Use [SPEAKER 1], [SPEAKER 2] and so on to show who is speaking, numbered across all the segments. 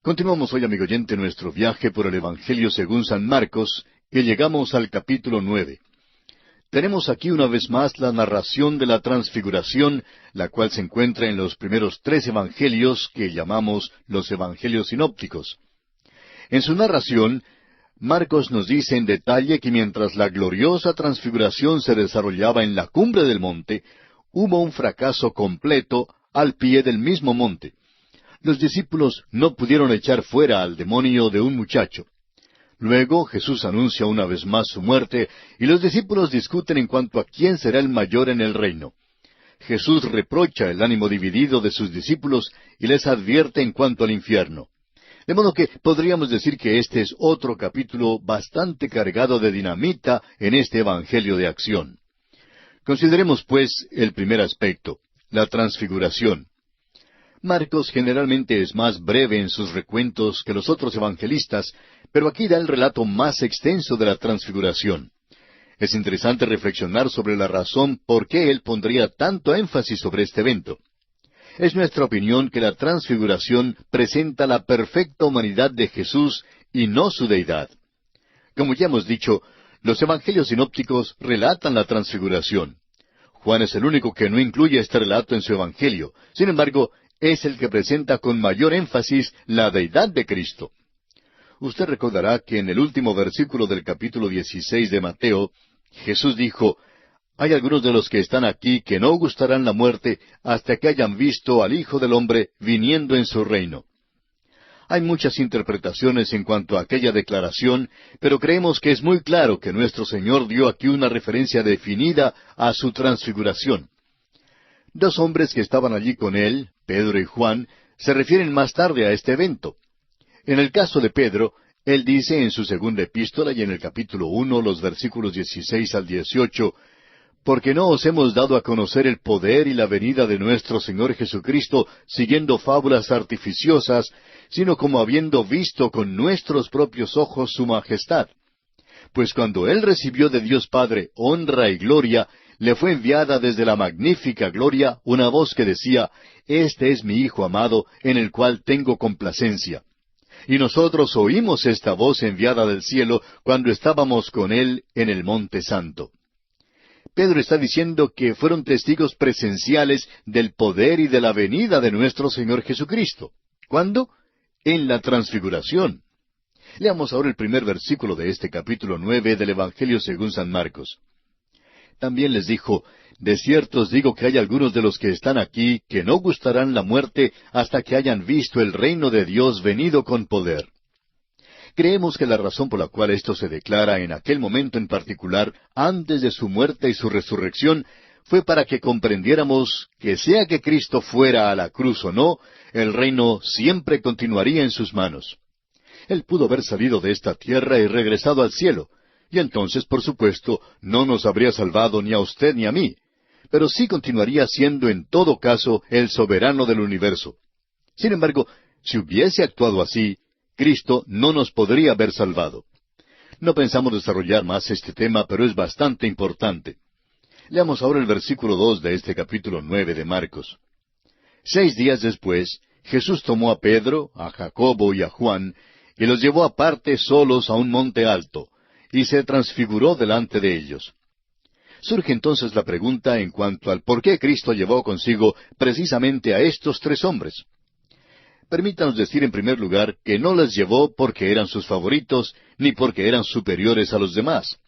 [SPEAKER 1] Continuamos hoy, amigo oyente, nuestro viaje por el Evangelio según San Marcos, y llegamos al capítulo 9. Tenemos aquí una vez más la narración de la transfiguración, la cual se encuentra en los primeros 3 evangelios que llamamos los evangelios sinópticos. En su narración, Marcos nos dice en detalle que mientras la gloriosa transfiguración se desarrollaba en la cumbre del monte, hubo un fracaso completo al pie del mismo monte. Los discípulos no pudieron echar fuera al demonio de un muchacho. Luego Jesús anuncia una vez más su muerte, y los discípulos discuten en cuanto a quién será el mayor en el reino. Jesús reprocha el ánimo dividido de sus discípulos y les advierte en cuanto al infierno. De modo que podríamos decir que este es otro capítulo bastante cargado de dinamita en este Evangelio de acción. Consideremos, pues, el primer aspecto, la transfiguración. Marcos generalmente es más breve en sus recuentos que los otros evangelistas, pero aquí da el relato más extenso de la transfiguración. Es interesante reflexionar sobre la razón por qué él pondría tanto énfasis sobre este evento. Es nuestra opinión que la transfiguración presenta la perfecta humanidad de Jesús y no su deidad. Como ya hemos dicho, los evangelios sinópticos relatan la transfiguración. Juan es el único que no incluye este relato en su evangelio. Sin embargo, es el que presenta con mayor énfasis la deidad de Cristo. Usted recordará que en el último versículo del capítulo 16 de Mateo, Jesús dijo, «Hay algunos de los que están aquí que no gustarán la muerte hasta que hayan visto al Hijo del Hombre viniendo en su reino». Hay muchas interpretaciones en cuanto a aquella declaración, pero creemos que es muy claro que nuestro Señor dio aquí una referencia definida a su transfiguración. 2 hombres que estaban allí con él, Pedro y Juan, se refieren más tarde a este evento. En el caso de Pedro, él dice en su segunda epístola y en el capítulo 1, los versículos 16 al 18, «Porque no os hemos dado a conocer el poder y la venida de nuestro Señor Jesucristo siguiendo fábulas artificiosas, sino como habiendo visto con nuestros propios ojos su majestad. Pues cuando Él recibió de Dios Padre honra y gloria, le fue enviada desde la magnífica gloria una voz que decía, Este es mi Hijo amado, en el cual tengo complacencia. Y nosotros oímos esta voz enviada del cielo cuando estábamos con Él en el Monte Santo». Pedro está diciendo que fueron testigos presenciales del poder y de la venida de nuestro Señor Jesucristo. ¿Cuándo? En la transfiguración. Leamos ahora el primer versículo de este capítulo 9 del Evangelio según San Marcos. También les dijo, «De cierto os digo que hay algunos de los que están aquí que no gustarán la muerte hasta que hayan visto el reino de Dios venido con poder». Creemos que la razón por la cual esto se declara en aquel momento en particular, antes de su muerte y su resurrección, fue para que comprendiéramos que sea que Cristo fuera a la cruz o no, el reino siempre continuaría en sus manos. Él pudo haber salido de esta tierra y regresado al cielo, y entonces, por supuesto, no nos habría salvado ni a usted ni a mí, pero sí continuaría siendo en todo caso el soberano del universo. Sin embargo, si hubiese actuado así, Cristo no nos podría haber salvado. No pensamos desarrollar más este tema, pero es bastante importante. Leamos ahora el versículo 2 de este capítulo 9 de Marcos. 6 días después, Jesús tomó a Pedro, a Jacobo y a Juan, y los llevó aparte solos a un monte alto, y se transfiguró delante de ellos. Surge entonces la pregunta en cuanto al por qué Cristo llevó consigo precisamente a estos 3 hombres. Permítanos decir en primer lugar que no les llevó porque eran sus favoritos, ni porque eran superiores a los demás.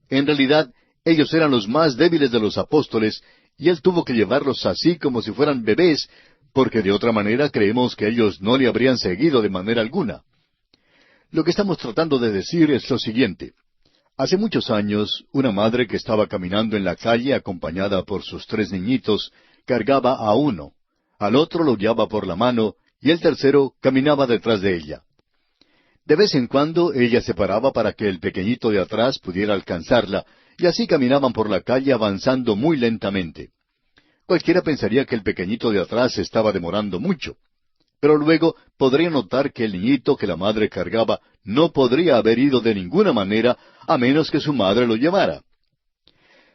[SPEAKER 1] En realidad, ellos eran los más débiles de los apóstoles, y Él tuvo que llevarlos así como si fueran bebés, porque de otra manera creemos que ellos no le habrían seguido de manera alguna. Lo que estamos tratando de decir es lo siguiente. Hace muchos años, una madre que estaba caminando en la calle acompañada por sus 3 niñitos, cargaba a uno, al otro lo guiaba por la mano, y el tercero caminaba detrás de ella. De vez en cuando ella se paraba para que el pequeñito de atrás pudiera alcanzarla, y así caminaban por la calle avanzando muy lentamente. Cualquiera pensaría que el pequeñito de atrás se estaba demorando mucho. Pero luego podría notar que el niñito que la madre cargaba no podría haber ido de ninguna manera a menos que su madre lo llevara.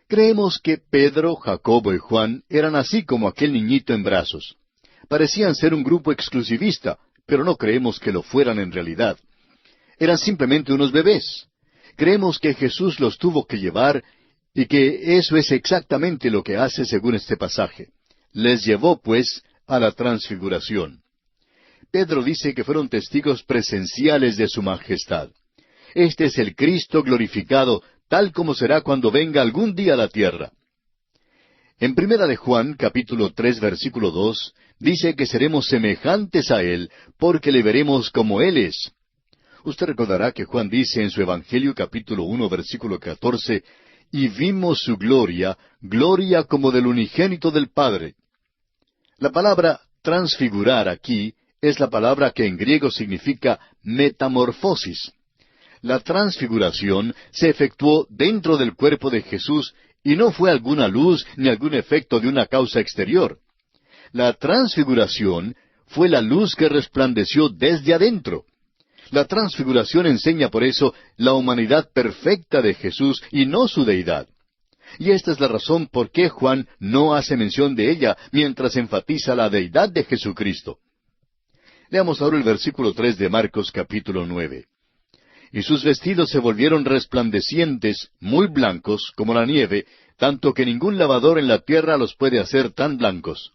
[SPEAKER 1] Creemos que Pedro, Jacobo y Juan eran así como aquel niñito en brazos. Parecían ser un grupo exclusivista, pero no creemos que lo fueran en realidad. Eran simplemente unos bebés. Creemos que Jesús los tuvo que llevar y que eso es exactamente lo que hace según este pasaje. Les llevó, pues, a la transfiguración. Pedro dice que fueron testigos presenciales de su majestad. Este es el Cristo glorificado, tal como será cuando venga algún día a la tierra. En Primera de Juan, capítulo 3, versículo 2, dice que seremos semejantes a Él, porque le veremos como Él es. Usted recordará que Juan dice en su Evangelio, capítulo 1, versículo 14, y vimos su gloria, gloria como del unigénito del Padre. La palabra transfigurar aquí es la palabra que en griego significa metamorfosis. La transfiguración se efectuó dentro del cuerpo de Jesús y no fue alguna luz ni algún efecto de una causa exterior. La transfiguración fue la luz que resplandeció desde adentro. La transfiguración enseña por eso la humanidad perfecta de Jesús y no su deidad. Y esta es la razón por qué Juan no hace mención de ella mientras enfatiza la deidad de Jesucristo. Leamos ahora el versículo 3 de Marcos capítulo 9. Y sus vestidos se volvieron resplandecientes, muy blancos, como la nieve, tanto que ningún lavador en la tierra los puede hacer tan blancos.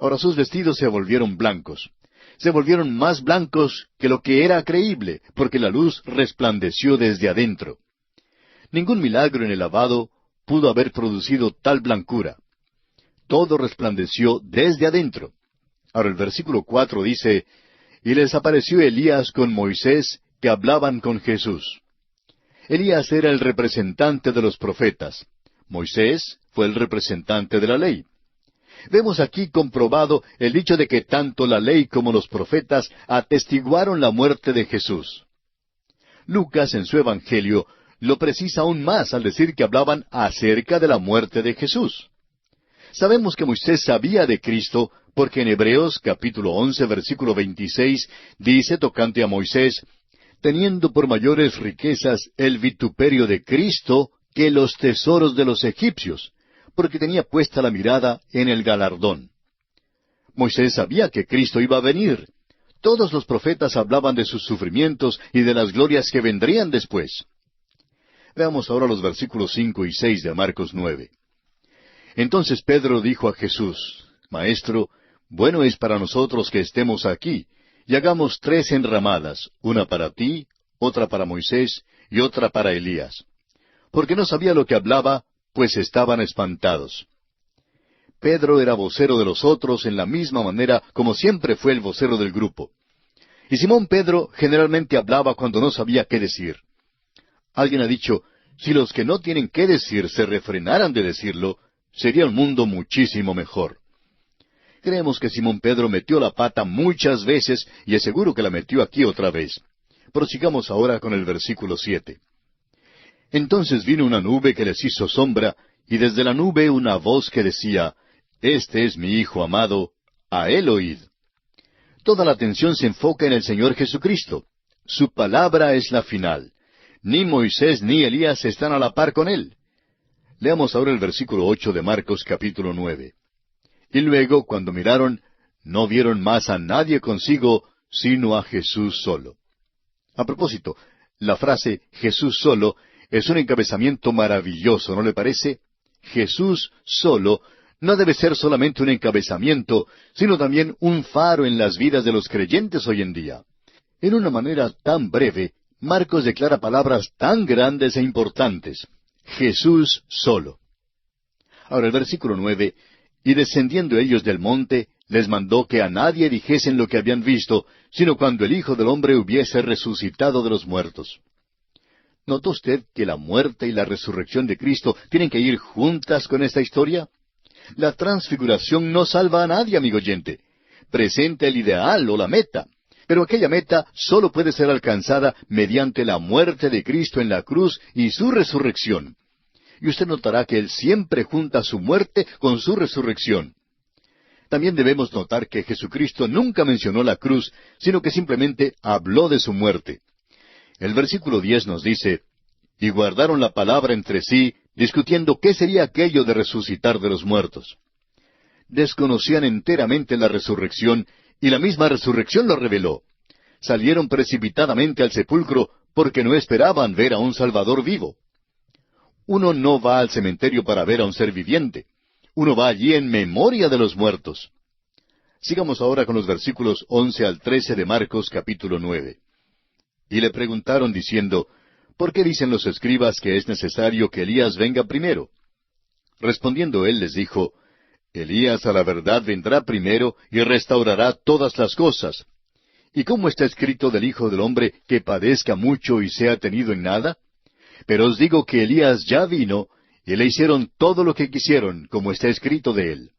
[SPEAKER 1] Ahora sus vestidos se volvieron blancos. Se volvieron más blancos que lo que era creíble, porque la luz resplandeció desde adentro. Ningún milagro en el lavado pudo haber producido tal blancura. Todo resplandeció desde adentro. Ahora el versículo 4 dice, y les apareció Elías con Moisés, que hablaban con Jesús. Elías era el representante de los profetas. Moisés fue el representante de la ley. Vemos aquí comprobado el dicho de que tanto la ley como los profetas atestiguaron la muerte de Jesús. Lucas en su Evangelio lo precisa aún más al decir que hablaban acerca de la muerte de Jesús. Sabemos que Moisés sabía de Cristo porque en Hebreos capítulo 11 versículo 26 dice tocante a Moisés, teniendo por mayores riquezas el vituperio de Cristo que los tesoros de los egipcios, porque tenía puesta la mirada en el galardón. Moisés sabía que Cristo iba a venir. Todos los profetas hablaban de sus sufrimientos y de las glorias que vendrían después. Veamos ahora los versículos 5 y 6 de Marcos 9. Entonces Pedro dijo a Jesús, Maestro, bueno es para nosotros que estemos aquí, y hagamos 3 enramadas, una para ti, otra para Moisés, y otra para Elías. Porque no sabía lo que hablaba, pues estaban espantados. Pedro era vocero de los otros en la misma manera como siempre fue el vocero del grupo. Y Simón Pedro generalmente hablaba cuando no sabía qué decir. Alguien ha dicho, si los que no tienen qué decir se refrenaran de decirlo, sería un mundo muchísimo mejor. Creemos que Simón Pedro metió la pata muchas veces y es seguro que la metió aquí otra vez. Prosigamos ahora con el versículo 7. Entonces vino una nube que les hizo sombra, y desde la nube una voz que decía, Este es mi Hijo amado, a él oíd. Toda la atención se enfoca en el Señor Jesucristo. Su palabra es la final. Ni Moisés ni Elías están a la par con él. Leamos ahora el versículo 8 de Marcos capítulo 9. Y luego, cuando miraron, no vieron más a nadie consigo, sino a Jesús solo. A propósito, la frase Jesús solo es un encabezamiento maravilloso, ¿no le parece? Jesús solo no debe ser solamente un encabezamiento, sino también un faro en las vidas de los creyentes hoy en día. En una manera tan breve, Marcos declara palabras tan grandes e importantes. Jesús solo. Ahora el versículo 9, y descendiendo ellos del monte, les mandó que a nadie dijesen lo que habían visto, sino cuando el Hijo del Hombre hubiese resucitado de los muertos. ¿Notó usted que la muerte y la resurrección de Cristo tienen que ir juntas con esta historia? La transfiguración no salva a nadie, amigo oyente. Presenta el ideal o la meta, pero aquella meta solo puede ser alcanzada mediante la muerte de Cristo en la cruz y su resurrección. Y usted notará que Él siempre junta su muerte con su resurrección. También debemos notar que Jesucristo nunca mencionó la cruz, sino que simplemente habló de su muerte. El versículo 10 nos dice, y guardaron la palabra entre sí, discutiendo qué sería aquello de resucitar de los muertos. Desconocían enteramente la resurrección y la misma resurrección lo reveló. Salieron precipitadamente al sepulcro porque no esperaban ver a un Salvador vivo. Uno no va al cementerio para ver a un ser viviente. Uno va allí en memoria de los muertos. Sigamos ahora con los versículos 11 al 13 de Marcos capítulo 9. Y le preguntaron diciendo, ¿por qué dicen los escribas que es necesario que Elías venga primero? Respondiendo él les dijo, Elías a la verdad vendrá primero y restaurará todas las cosas. ¿Y cómo está escrito del Hijo del Hombre que padezca mucho y sea tenido en nada? Pero os digo que Elías ya vino, y le hicieron todo lo que quisieron, como está escrito de él.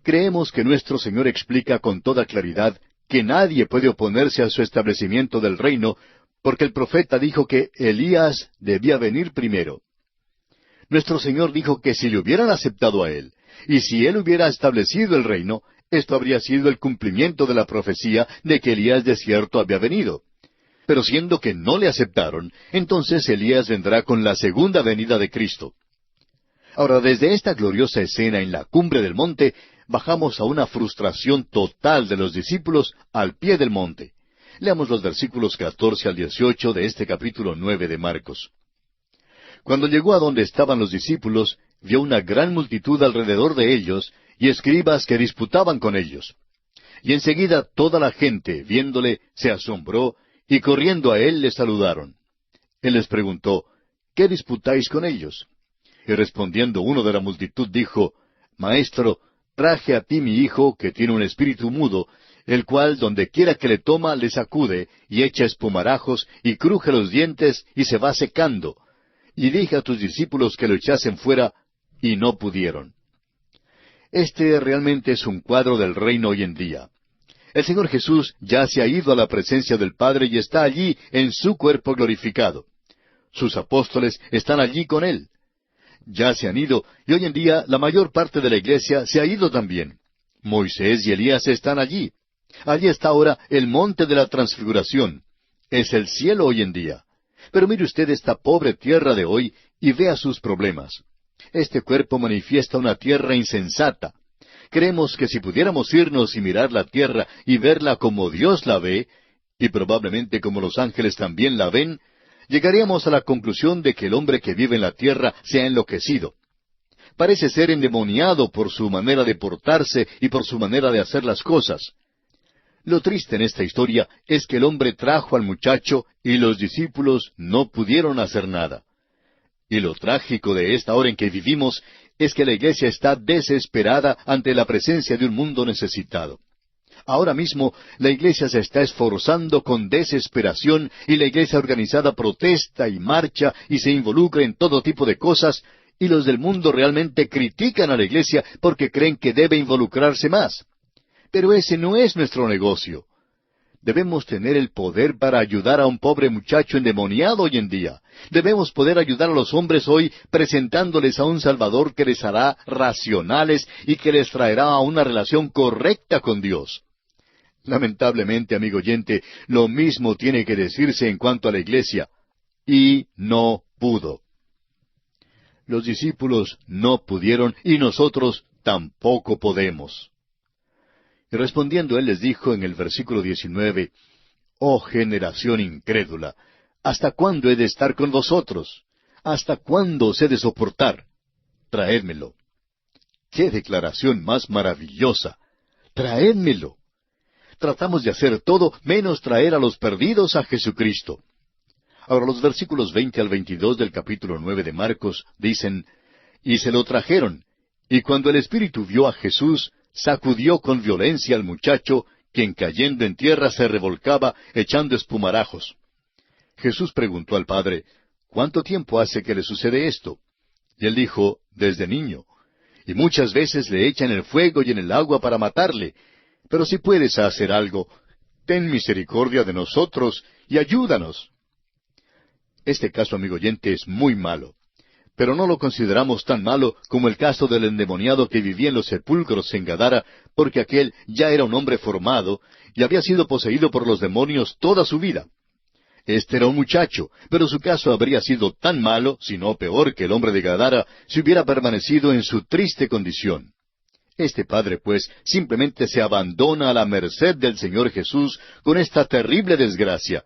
[SPEAKER 1] Creemos que nuestro Señor explica con toda claridad que nadie puede oponerse a su establecimiento del reino, porque el profeta dijo que Elías debía venir primero. Nuestro Señor dijo que si le hubieran aceptado a él, y si él hubiera establecido el reino, esto habría sido el cumplimiento de la profecía de que Elías de cierto había venido. Pero siendo que no le aceptaron, entonces Elías vendrá con la segunda venida de Cristo. Ahora, desde esta gloriosa escena en la cumbre del monte, bajamos a una frustración total de los discípulos al pie del monte. Leamos los versículos 14 al 18 de este capítulo 9 de Marcos. Cuando llegó a donde estaban los discípulos, vio una gran multitud alrededor de ellos, y escribas que disputaban con ellos. Y enseguida toda la gente, viéndole, se asombró, y corriendo a él le saludaron. Él les preguntó, ¿qué disputáis con ellos? Y respondiendo uno de la multitud dijo, Maestro, traje a ti mi hijo, que tiene un espíritu mudo, el cual donde quiera que le toma le sacude, y echa espumarajos, y cruje los dientes, y se va secando. Y dije a tus discípulos que lo echasen fuera, y no pudieron. Este realmente es un cuadro del reino hoy en día. El Señor Jesús ya se ha ido a la presencia del Padre y está allí en su cuerpo glorificado. Sus apóstoles están allí con Él. Ya se han ido, y hoy en día la mayor parte de la iglesia se ha ido también. Moisés y Elías están allí. Allí está ahora el monte de la transfiguración. Es el cielo hoy en día. Pero mire usted esta pobre tierra de hoy y vea sus problemas. Este cuerpo manifiesta una tierra insensata. Creemos que si pudiéramos irnos y mirar la tierra y verla como Dios la ve, y probablemente como los ángeles también la ven, llegaríamos a la conclusión de que el hombre que vive en la tierra se ha enloquecido. Parece ser endemoniado por su manera de portarse y por su manera de hacer las cosas. Lo triste en esta historia es que el hombre trajo al muchacho y los discípulos no pudieron hacer nada. Y lo trágico de esta hora en que vivimos es que la iglesia está desesperada ante la presencia de un mundo necesitado. Ahora mismo la iglesia se está esforzando con desesperación y la iglesia organizada protesta y marcha y se involucra en todo tipo de cosas, y los del mundo realmente critican a la iglesia porque creen que debe involucrarse más. Pero ese no es nuestro negocio. Debemos tener el poder para ayudar a un pobre muchacho endemoniado hoy en día. Debemos poder ayudar a los hombres hoy presentándoles a un Salvador que les hará racionales y que les traerá a una relación correcta con Dios. Lamentablemente, amigo oyente, lo mismo tiene que decirse en cuanto a la iglesia. Y no pudo. Los discípulos no pudieron y nosotros tampoco podemos. Y respondiendo él les dijo en el versículo 19, Oh generación incrédula, ¿hasta cuándo he de estar con vosotros? ¿Hasta cuándo os he de soportar? Traédmelo. ¡Qué declaración más maravillosa! ¡Traédmelo! Tratamos de hacer todo menos traer a los perdidos a Jesucristo. Ahora los versículos 20 al 22 del capítulo 9 de Marcos dicen, Y se lo trajeron, y cuando el Espíritu vio a Jesús, sacudió con violencia al muchacho, quien cayendo en tierra se revolcaba, echando espumarajos. Jesús preguntó al padre, ¿cuánto tiempo hace que le sucede esto? Y él dijo, desde niño. Y muchas veces le echan en el fuego y en el agua para matarle. Pero si puedes hacer algo, ten misericordia de nosotros y ayúdanos. Este caso, amigo oyente, es muy malo. Pero no lo consideramos tan malo como el caso del endemoniado que vivía en los sepulcros en Gadara, porque aquel ya era un hombre formado y había sido poseído por los demonios toda su vida. Este era un muchacho, pero su caso habría sido tan malo, si no peor, que el hombre de Gadara, si hubiera permanecido en su triste condición. Este padre, pues, simplemente se abandona a la merced del Señor Jesús con esta terrible desgracia.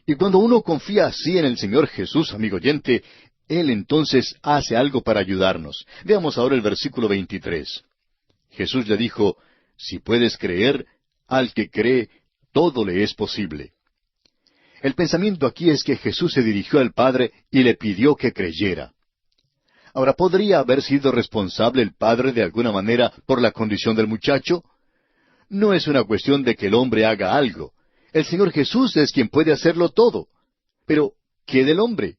[SPEAKER 1] Y cuando uno confía así en el Señor Jesús, amigo oyente, Él entonces hace algo para ayudarnos. Veamos ahora el versículo 23. Jesús le dijo, si puedes creer, al que cree, todo le es posible. El pensamiento aquí es que Jesús se dirigió al Padre y le pidió que creyera. Ahora, ¿podría haber sido responsable el Padre de alguna manera por la condición del muchacho? No es una cuestión de que el hombre haga algo. El Señor Jesús es quien puede hacerlo todo. Pero, ¿qué del hombre?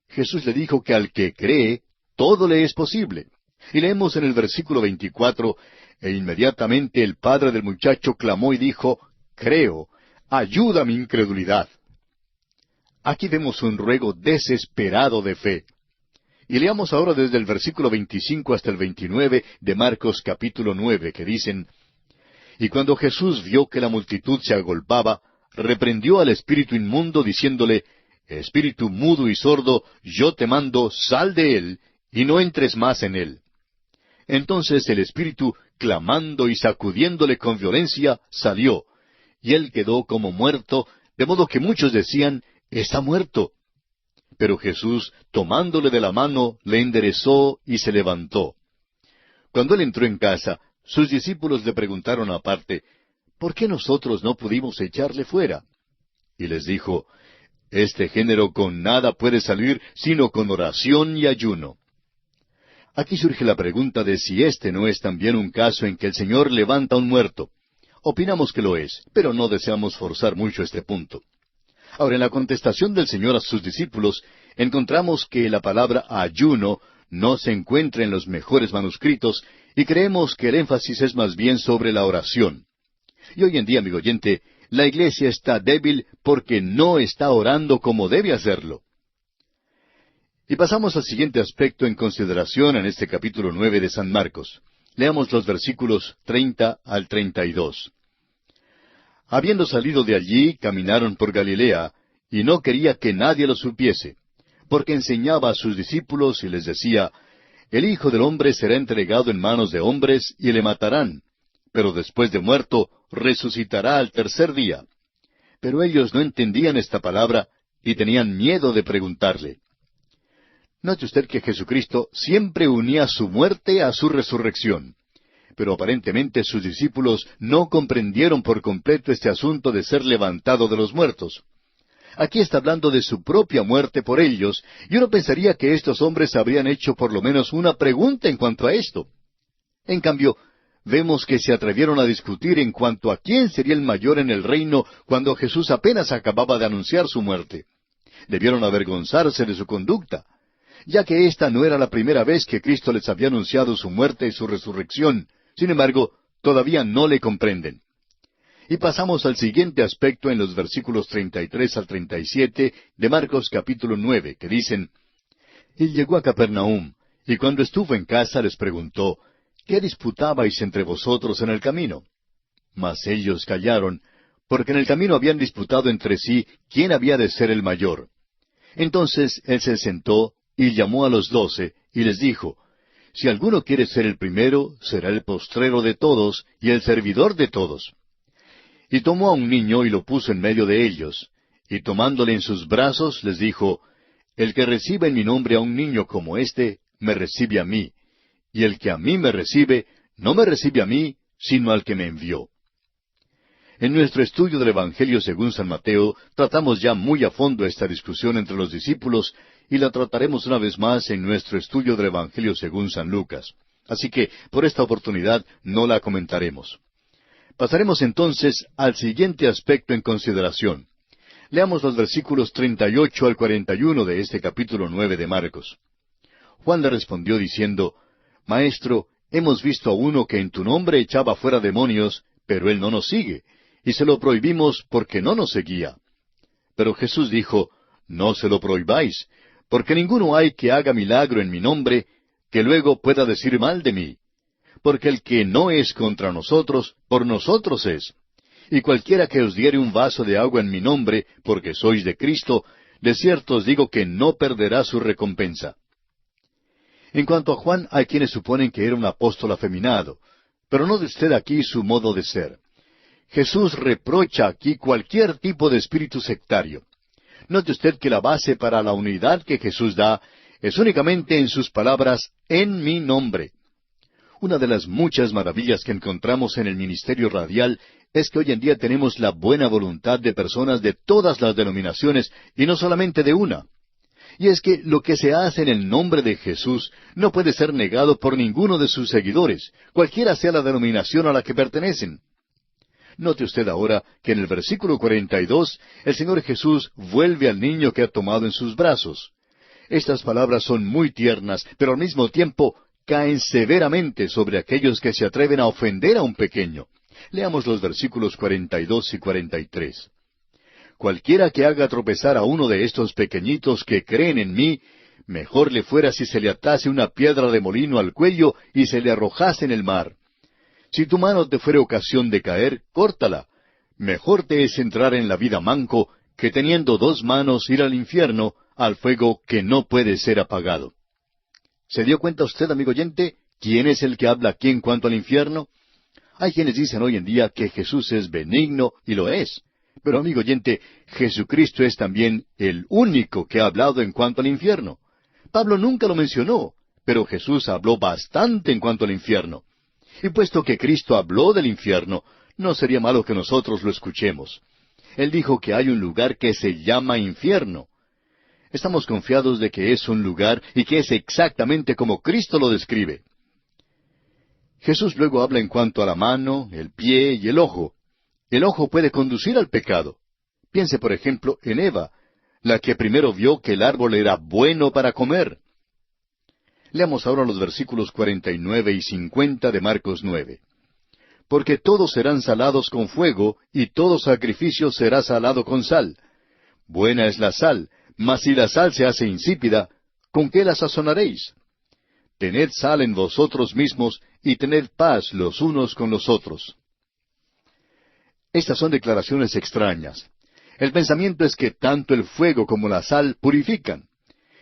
[SPEAKER 1] Jesús le dijo que al que cree, todo le es posible. Y leemos en el versículo 24, e inmediatamente el padre del muchacho clamó y dijo, creo, ayuda mi incredulidad. Aquí vemos un ruego desesperado de fe. Y leamos ahora desde el versículo 25 hasta el 29 de Marcos capítulo 9, que dicen, y cuando Jesús vio que la multitud se agolpaba, reprendió al espíritu inmundo, diciéndole, espíritu mudo y sordo, yo te mando, sal de él, y no entres más en él. Entonces el espíritu, clamando y sacudiéndole con violencia, salió, y él quedó como muerto, de modo que muchos decían, está muerto. Pero Jesús, tomándole de la mano, le enderezó y se levantó. Cuando él entró en casa, sus discípulos le preguntaron aparte, ¿por qué nosotros no pudimos echarle fuera? Y les dijo, este género con nada puede salir sino con oración y ayuno. Aquí surge la pregunta de si este no es también un caso en que el Señor levanta a un muerto. Opinamos que lo es, pero no deseamos forzar mucho este punto. Ahora, en la contestación del Señor a sus discípulos, encontramos que la palabra ayuno no se encuentra en los mejores manuscritos y creemos que el énfasis es más bien sobre la oración. Y hoy en día, amigo oyente, la iglesia está débil porque no está orando como debe hacerlo. Y pasamos al siguiente aspecto en consideración en este capítulo 9 de San Marcos. Leamos los versículos 30 al 32. Habiendo salido de allí, caminaron por Galilea, y no quería que nadie lo supiese, porque enseñaba a sus discípulos y les decía, el Hijo del Hombre será entregado en manos de hombres y le matarán, pero después de muerto resucitará al tercer día. Pero ellos no entendían esta palabra y tenían miedo de preguntarle. Note usted que Jesucristo siempre unía su muerte a su resurrección. Pero aparentemente sus discípulos no comprendieron por completo este asunto de ser levantado de los muertos. Aquí está hablando de su propia muerte por ellos, y uno pensaría que estos hombres habrían hecho por lo menos una pregunta en cuanto a esto. En cambio, vemos que se atrevieron a discutir en cuanto a quién sería el mayor en el reino cuando Jesús apenas acababa de anunciar su muerte. Debieron avergonzarse de su conducta, ya que esta no era la primera vez que Cristo les había anunciado su muerte y su resurrección. Sin embargo, todavía no le comprenden. Y pasamos al siguiente aspecto en los versículos 33 al 37 de Marcos capítulo 9, que dicen, y llegó a Capernaum, y cuando estuvo en casa les preguntó, ¿qué disputabais entre vosotros en el camino? Mas ellos callaron, porque en el camino habían disputado entre sí quién había de ser el mayor. Entonces él se sentó y llamó a los 12, y les dijo, si alguno quiere ser el primero, será el postrero de todos y el servidor de todos. Y tomó a un niño y lo puso en medio de ellos, y tomándole en sus brazos les dijo, el que reciba en mi nombre a un niño como éste, me recibe a mí, y el que a mí me recibe, no me recibe a mí, sino al que me envió. En nuestro estudio del Evangelio según San Mateo, tratamos ya muy a fondo esta discusión entre los discípulos, y la trataremos una vez más en nuestro estudio del Evangelio según San Lucas. Así que, por esta oportunidad, no la comentaremos. Pasaremos entonces al siguiente aspecto en consideración. Leamos los versículos 38 al 41 de este capítulo 9 de Marcos. Juan le respondió diciendo, Maestro, hemos visto a uno que en tu nombre echaba fuera demonios, pero él no nos sigue, y se lo prohibimos porque no nos seguía. Pero Jesús dijo, No se lo prohibáis, porque ninguno hay que haga milagro en mi nombre, que luego pueda decir mal de mí. Porque el que no es contra nosotros, por nosotros es. Y cualquiera que os diere un vaso de agua en mi nombre, porque sois de Cristo, de cierto os digo que no perderá su recompensa. En cuanto a Juan, hay quienes suponen que era un apóstol afeminado. Pero note usted aquí su modo de ser. Jesús reprocha aquí cualquier tipo de espíritu sectario. Note usted que la base para la unidad que Jesús da es únicamente en sus palabras, en mi nombre. Una de las muchas maravillas que encontramos en el ministerio radial es que hoy en día tenemos la buena voluntad de personas de todas las denominaciones y no solamente de una. Y es que lo que se hace en el nombre de Jesús no puede ser negado por ninguno de sus seguidores, cualquiera sea la denominación a la que pertenecen. Note usted ahora que en el versículo 42 el Señor Jesús vuelve al niño que ha tomado en sus brazos. Estas palabras son muy tiernas, pero al mismo tiempo caen severamente sobre aquellos que se atreven a ofender a un pequeño. Leamos los versículos 42 y 43. Cualquiera que haga tropezar a uno de estos pequeñitos que creen en mí, mejor le fuera si se le atase una piedra de molino al cuello y se le arrojase en el mar. Si tu mano te fuere ocasión de caer, córtala. Mejor te es entrar en la vida manco, que teniendo dos manos ir al infierno, al fuego que no puede ser apagado. ¿Se dio cuenta usted, amigo oyente, quién es el que habla aquí en cuanto al infierno? Hay quienes dicen hoy en día que Jesús es benigno, y lo es. Pero, amigo oyente, Jesucristo es también el único que ha hablado en cuanto al infierno. Pablo nunca lo mencionó, pero Jesús habló bastante en cuanto al infierno. Y puesto que Cristo habló del infierno, no sería malo que nosotros lo escuchemos. Él dijo que hay un lugar que se llama infierno. Estamos confiados de que es un lugar y que es exactamente como Cristo lo describe. Jesús luego habla en cuanto a la mano, el pie y el ojo. El ojo puede conducir al pecado. Piense, por ejemplo, en Eva, la que primero vio que el árbol era bueno para comer. Leamos ahora los versículos 49 y 50 de Marcos 9. Porque todos serán salados con fuego, y todo sacrificio será salado con sal. Buena es la sal, mas si la sal se hace insípida, ¿con qué la sazonaréis? Tened sal en vosotros mismos, y tened paz los unos con los otros. Estas son declaraciones extrañas. El pensamiento es que tanto el fuego como la sal purifican.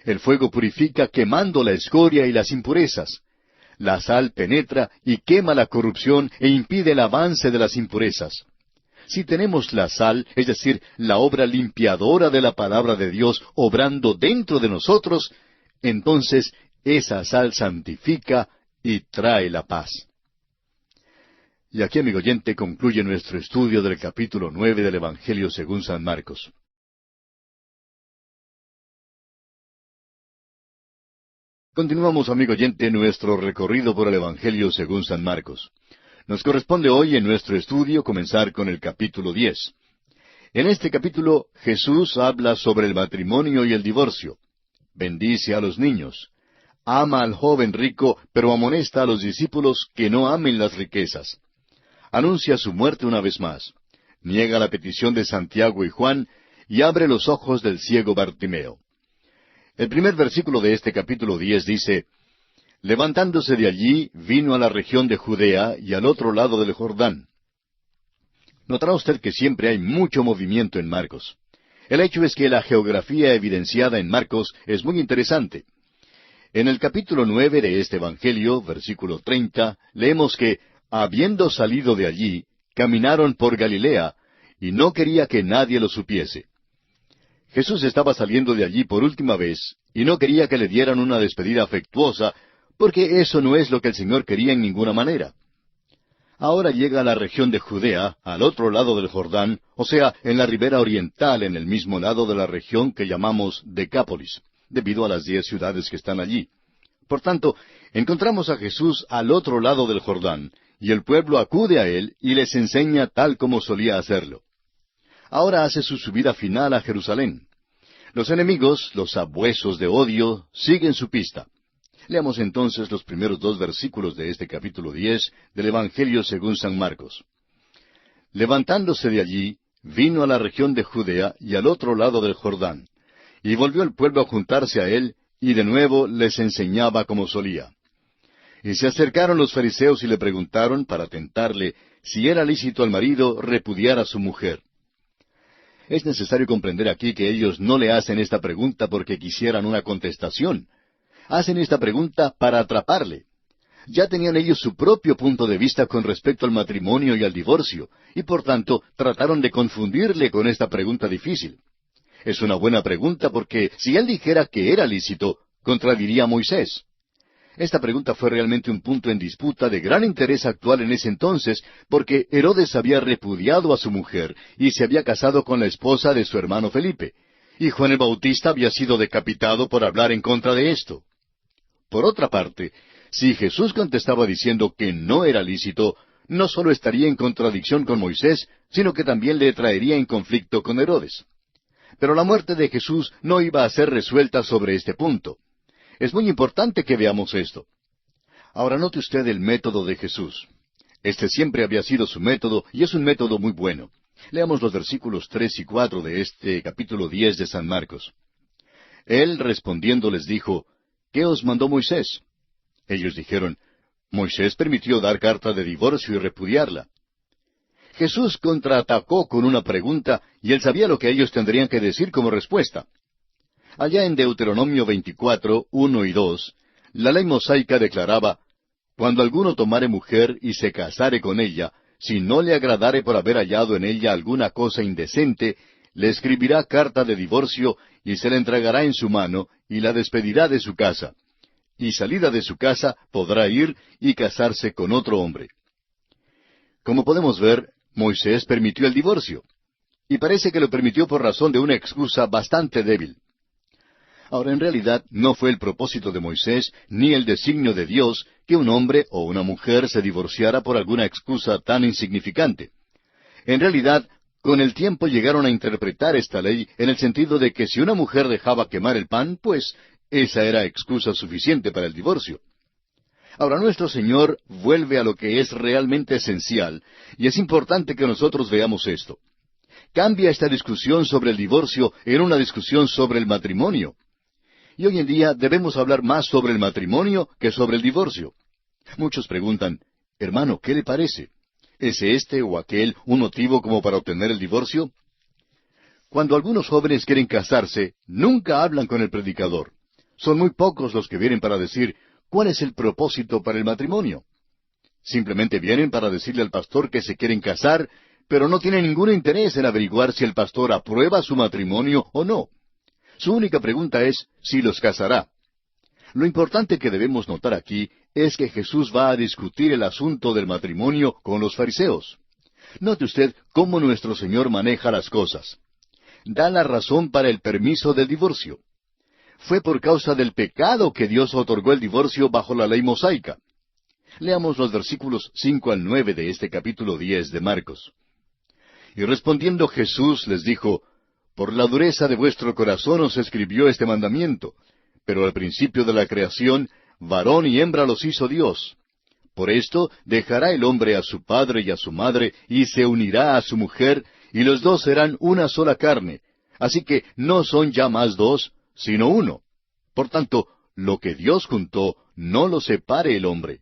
[SPEAKER 1] El fuego purifica quemando la escoria y las impurezas. La sal penetra y quema la corrupción e impide el avance de las impurezas. Si tenemos la sal, es decir, la obra limpiadora de la palabra de Dios obrando dentro de nosotros, entonces esa sal santifica y trae la paz. Y aquí, amigo oyente, concluye nuestro estudio del capítulo 9 del Evangelio según San Marcos. Continuamos, amigo oyente, nuestro recorrido por el Evangelio según San Marcos. Nos corresponde hoy en nuestro estudio comenzar con el capítulo 10. En este capítulo Jesús habla sobre el matrimonio y el divorcio. Bendice a los niños. Ama al joven rico, pero amonesta a los discípulos que no amen las riquezas. Anuncia su muerte una vez más. Niega la petición de Santiago y Juan y abre los ojos del ciego Bartimeo. El primer versículo de este capítulo 10 dice, levantándose de allí, vino a la región de Judea y al otro lado del Jordán. Notará usted que siempre hay mucho movimiento en Marcos. El hecho es que la geografía evidenciada en Marcos es muy interesante. En el capítulo 9 de este Evangelio, versículo 30, leemos que, habiendo salido de allí, caminaron por Galilea, y no quería que nadie lo supiese. Jesús estaba saliendo de allí por última vez, y no quería que le dieran una despedida afectuosa, porque eso no es lo que el Señor quería en ninguna manera. Ahora llega a la región de Judea, al otro lado del Jordán, o sea, en la ribera oriental, en el mismo lado de la región que llamamos Decápolis, debido a las 10 ciudades que están allí. Por tanto, encontramos a Jesús al otro lado del Jordán, y el pueblo acude a él y les enseña tal como solía hacerlo. Ahora hace su subida final a Jerusalén. Los enemigos, los sabuesos de odio, siguen su pista. Leamos entonces los primeros 2 versículos de este capítulo 10 del Evangelio según San Marcos. Levantándose de allí, vino a la región de Judea y al otro lado del Jordán, y volvió el pueblo a juntarse a él, y de nuevo les enseñaba como solía. Y se acercaron los fariseos y le preguntaron, para tentarle, si era lícito al marido repudiar a su mujer. Es necesario comprender aquí que ellos no le hacen esta pregunta porque quisieran una contestación. Hacen esta pregunta para atraparle. Ya tenían ellos su propio punto de vista con respecto al matrimonio y al divorcio, y por tanto trataron de confundirle con esta pregunta difícil. Es una buena pregunta porque si él dijera que era lícito, contradiría a Moisés. Esta pregunta fue realmente un punto en disputa de gran interés actual en ese entonces, porque Herodes había repudiado a su mujer y se había casado con la esposa de su hermano Felipe, y Juan el Bautista había sido decapitado por hablar en contra de esto. Por otra parte, si Jesús contestaba diciendo que no era lícito, no solo estaría en contradicción con Moisés, sino que también le traería en conflicto con Herodes. Pero la muerte de Jesús no iba a ser resuelta sobre este punto. Es muy importante que veamos esto. Ahora note usted el método de Jesús. Este siempre había sido su método y es un método muy bueno. Leamos los versículos 3 y 4 de este capítulo 10 de San Marcos. Él respondiendo les dijo, ¿qué os mandó Moisés? Ellos dijeron, Moisés permitió dar carta de divorcio y repudiarla. Jesús contraatacó con una pregunta y él sabía lo que ellos tendrían que decir como respuesta. Allá en Deuteronomio 24, 1 y 2, la ley mosaica declaraba, cuando alguno tomare mujer y se casare con ella, si no le agradare por haber hallado en ella alguna cosa indecente, le escribirá carta de divorcio y se la entregará en su mano y la despedirá de su casa. Y salida de su casa podrá ir y casarse con otro hombre. Como podemos ver, Moisés permitió el divorcio. Y parece que lo permitió por razón de una excusa bastante débil. Ahora, en realidad, no fue el propósito de Moisés, ni el designio de Dios, que un hombre o una mujer se divorciara por alguna excusa tan insignificante. En realidad, con el tiempo llegaron a interpretar esta ley en el sentido de que si una mujer dejaba quemar el pan, pues esa era excusa suficiente para el divorcio. Ahora, nuestro Señor vuelve a lo que es realmente esencial, y es importante que nosotros veamos esto. Cambia esta discusión sobre el divorcio en una discusión sobre el matrimonio. Y hoy en día debemos hablar más sobre el matrimonio que sobre el divorcio. Muchos preguntan, hermano, ¿qué le parece? ¿Es este o aquel un motivo como para obtener el divorcio? Cuando algunos jóvenes quieren casarse, nunca hablan con el predicador. Son muy pocos los que vienen para decir, ¿cuál es el propósito para el matrimonio? Simplemente vienen para decirle al pastor que se quieren casar, pero no tienen ningún interés en averiguar si el pastor aprueba su matrimonio o no. Su única pregunta es si los casará. Lo importante que debemos notar aquí es que Jesús va a discutir el asunto del matrimonio con los fariseos. Note usted cómo nuestro Señor maneja las cosas. Da la razón para el permiso del divorcio. Fue por causa del pecado que Dios otorgó el divorcio bajo la ley mosaica. Leamos los versículos 5 al 9 de este capítulo 10 de Marcos. Y respondiendo Jesús les dijo, por la dureza de vuestro corazón os escribió este mandamiento, pero al principio de la creación, varón y hembra los hizo Dios. Por esto dejará el hombre a su padre y a su madre, y se unirá a su mujer, y los dos serán una sola carne. Así que no son ya más dos, sino uno. Por tanto, lo que Dios juntó, no lo separe el hombre.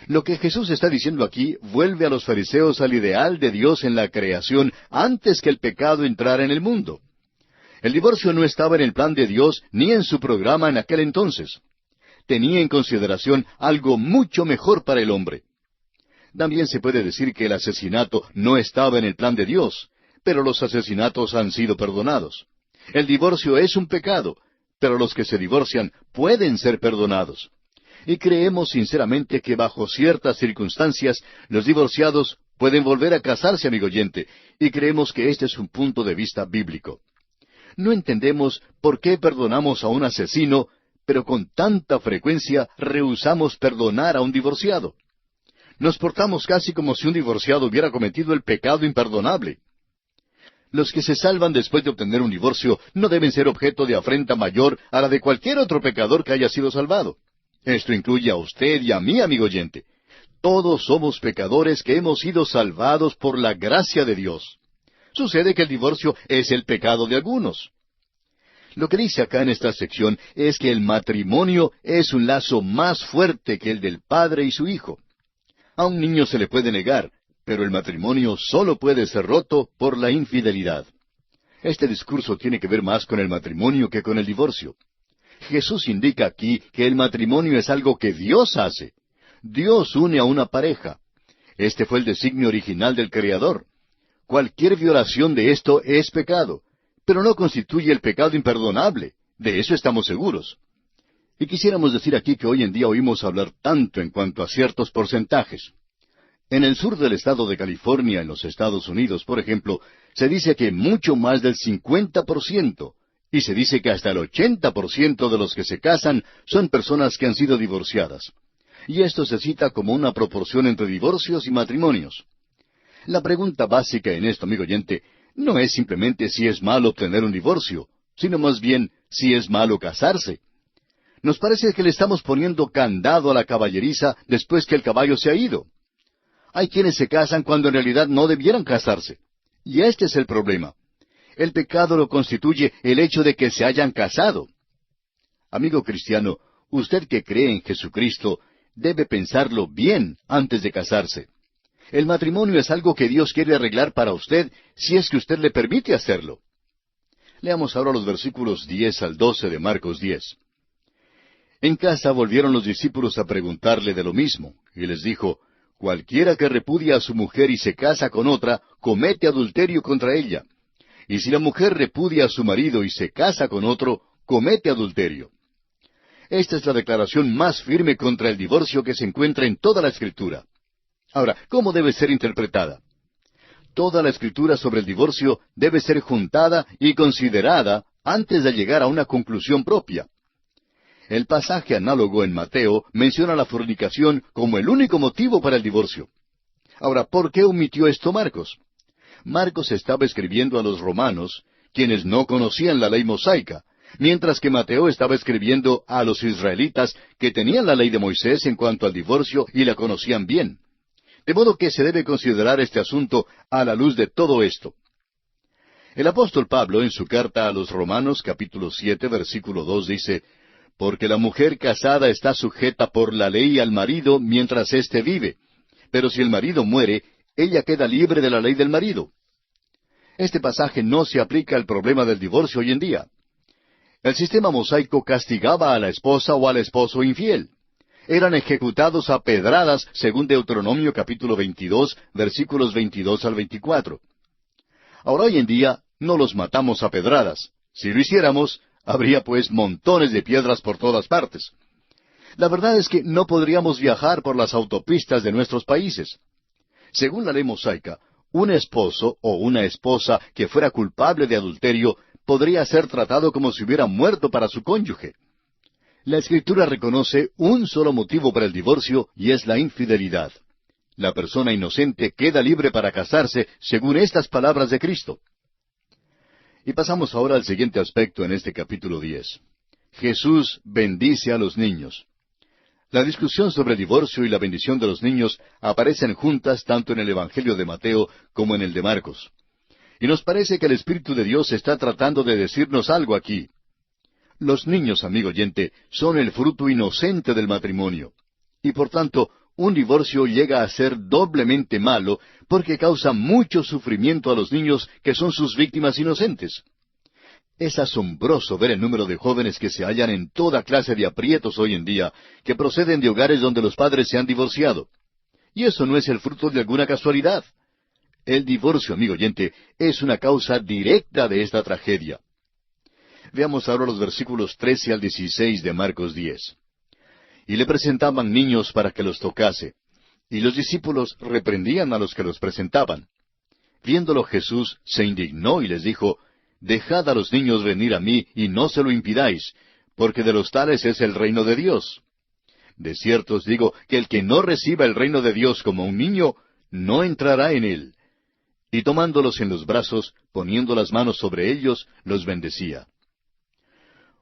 [SPEAKER 1] Lo que Jesús está diciendo aquí vuelve a los fariseos al ideal de Dios en la creación antes que el pecado entrara en el mundo. El divorcio no estaba en el plan de Dios ni en su programa en aquel entonces. Tenía en consideración algo mucho mejor para el hombre. También se puede decir que el asesinato no estaba en el plan de Dios, pero los asesinatos han sido perdonados. El divorcio es un pecado, pero los que se divorcian pueden ser perdonados. Y creemos sinceramente que bajo ciertas circunstancias los divorciados pueden volver a casarse, amigo oyente, y creemos que este es un punto de vista bíblico. No entendemos por qué perdonamos a un asesino, pero con tanta frecuencia rehusamos perdonar a un divorciado. Nos portamos casi como si un divorciado hubiera cometido el pecado imperdonable. Los que se salvan después de obtener un divorcio no deben ser objeto de afrenta mayor a la de cualquier otro pecador que haya sido salvado. Esto incluye a usted y a mí, amigo oyente. Todos somos pecadores que hemos sido salvados por la gracia de Dios. Sucede que el divorcio es el pecado de algunos. Lo que dice acá en esta sección es que el matrimonio es un lazo más fuerte que el del padre y su hijo. A un niño se le puede negar, pero el matrimonio solo puede ser roto por la infidelidad. Este discurso tiene que ver más con el matrimonio que con el divorcio. Jesús indica aquí que el matrimonio es algo que Dios hace, Dios une a una pareja. Este fue el designio original del Creador. Cualquier violación de esto es pecado, pero no constituye el pecado imperdonable. De eso estamos seguros. Y quisiéramos decir aquí que hoy en día oímos hablar tanto en cuanto a ciertos porcentajes. En el sur del estado de California, en los Estados Unidos, por ejemplo, se dice que mucho más del 50%, y se dice que hasta el 80% de los que se casan son personas que han sido divorciadas. Y esto se cita como una proporción entre divorcios y matrimonios. La pregunta básica en esto, amigo oyente, no es simplemente si es malo obtener un divorcio, sino más bien si es malo casarse. Nos parece que le estamos poniendo candado a la caballeriza después que el caballo se ha ido. Hay quienes se casan cuando en realidad no debieran casarse. Y este es el problema. El pecado lo constituye el hecho de que se hayan casado. Amigo cristiano, usted que cree en Jesucristo debe pensarlo bien antes de casarse. El matrimonio es algo que Dios quiere arreglar para usted si es que usted le permite hacerlo. Leamos ahora los versículos 10 al 12 de Marcos 10. En casa volvieron los discípulos a preguntarle de lo mismo, y les dijo, cualquiera que repudia a su mujer y se casa con otra, comete adulterio contra ella. Y si la mujer repudia a su marido y se casa con otro, comete adulterio. Esta es la declaración más firme contra el divorcio que se encuentra en toda la Escritura. Ahora, ¿cómo debe ser interpretada? Toda la Escritura sobre el divorcio debe ser juntada y considerada antes de llegar a una conclusión propia. El pasaje análogo en Mateo menciona la fornicación como el único motivo para el divorcio. Ahora, ¿por qué omitió esto Marcos? Marcos estaba escribiendo a los romanos, quienes no conocían la ley mosaica, mientras que Mateo estaba escribiendo a los israelitas que tenían la ley de Moisés en cuanto al divorcio y la conocían bien. De modo que se debe considerar este asunto a la luz de todo esto. El apóstol Pablo, en su carta a los Romanos, capítulo 7, versículo 2, dice, porque la mujer casada está sujeta por la ley al marido mientras éste vive, pero si el marido muere, ella queda libre de la ley del marido. Este pasaje no se aplica al problema del divorcio hoy en día. El sistema mosaico castigaba a la esposa o al esposo infiel. Eran ejecutados a pedradas, según Deuteronomio capítulo 22, versículos 22 al 24. Ahora hoy en día no los matamos a pedradas. Si lo hiciéramos, habría pues montones de piedras por todas partes. La verdad es que no podríamos viajar por las autopistas de nuestros países. Según la ley mosaica, un esposo o una esposa que fuera culpable de adulterio podría ser tratado como si hubiera muerto para su cónyuge. La Escritura reconoce un solo motivo para el divorcio y es la infidelidad. La persona inocente queda libre para casarse según estas palabras de Cristo. Y pasamos ahora al siguiente aspecto en este capítulo 10. Jesús bendice a los niños. La discusión sobre el divorcio y la bendición de los niños aparecen juntas tanto en el Evangelio de Mateo como en el de Marcos. Y nos parece que el Espíritu de Dios está tratando de decirnos algo aquí. Los niños, amigo oyente, son el fruto inocente del matrimonio. Y por tanto, un divorcio llega a ser doblemente malo porque causa mucho sufrimiento a los niños que son sus víctimas inocentes. Es asombroso ver el número de jóvenes que se hallan en toda clase de aprietos hoy en día, que proceden de hogares donde los padres se han divorciado. Y eso no es el fruto de alguna casualidad. El divorcio, amigo oyente, es una causa directa de esta tragedia. Veamos ahora los versículos 13 al 16 de Marcos 10. Y le presentaban niños para que los tocase, y los discípulos reprendían a los que los presentaban. Viéndolo Jesús se indignó y les dijo, dejad a los niños venir a mí y no se lo impidáis, porque de los tales es el reino de Dios. De cierto os digo que el que no reciba el reino de Dios como un niño, no entrará en él. Y tomándolos en los brazos, poniendo las manos sobre ellos, los bendecía.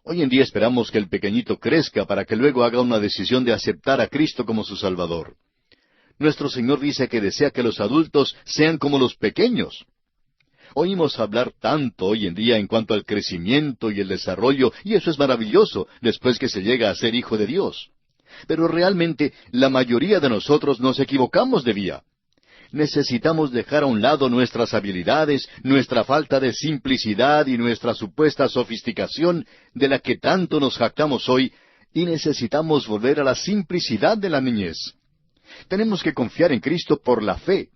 [SPEAKER 1] Hoy en día esperamos que el pequeñito crezca para que luego haga una decisión de aceptar a Cristo como su Salvador. Nuestro Señor dice que desea que los adultos sean como los pequeños. Oímos hablar tanto hoy en día en cuanto al crecimiento y el desarrollo, y eso es maravilloso después que se llega a ser hijo de Dios. Pero realmente la mayoría de nosotros nos equivocamos de vía. Necesitamos dejar a un lado nuestras habilidades, nuestra falta de simplicidad y nuestra supuesta sofisticación de la que tanto nos jactamos hoy, y necesitamos volver a la simplicidad de la niñez. Tenemos que confiar en Cristo por la fe.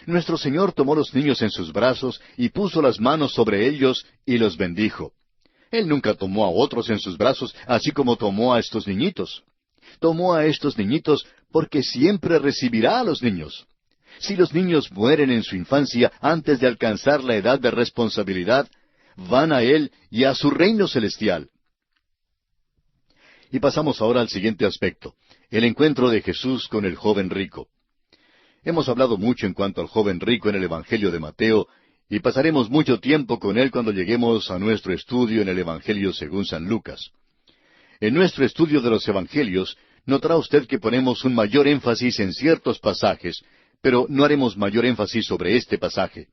[SPEAKER 1] Nuestro Señor tomó los niños en sus brazos y puso las manos sobre ellos y los bendijo. Él nunca tomó a otros en sus brazos, así como tomó a estos niñitos. Tomó a estos niñitos porque siempre recibirá a los niños. Si los niños mueren en su infancia antes de alcanzar la edad de responsabilidad, van a Él y a su reino celestial. Y pasamos ahora al siguiente aspecto, el encuentro de Jesús con el joven rico. Hemos hablado mucho en cuanto al joven rico en el Evangelio de Mateo, y pasaremos mucho tiempo con él cuando lleguemos a nuestro estudio en el Evangelio según San Lucas. En nuestro estudio de los Evangelios, notará usted que ponemos un mayor énfasis en ciertos pasajes, pero no haremos mayor énfasis sobre este pasaje.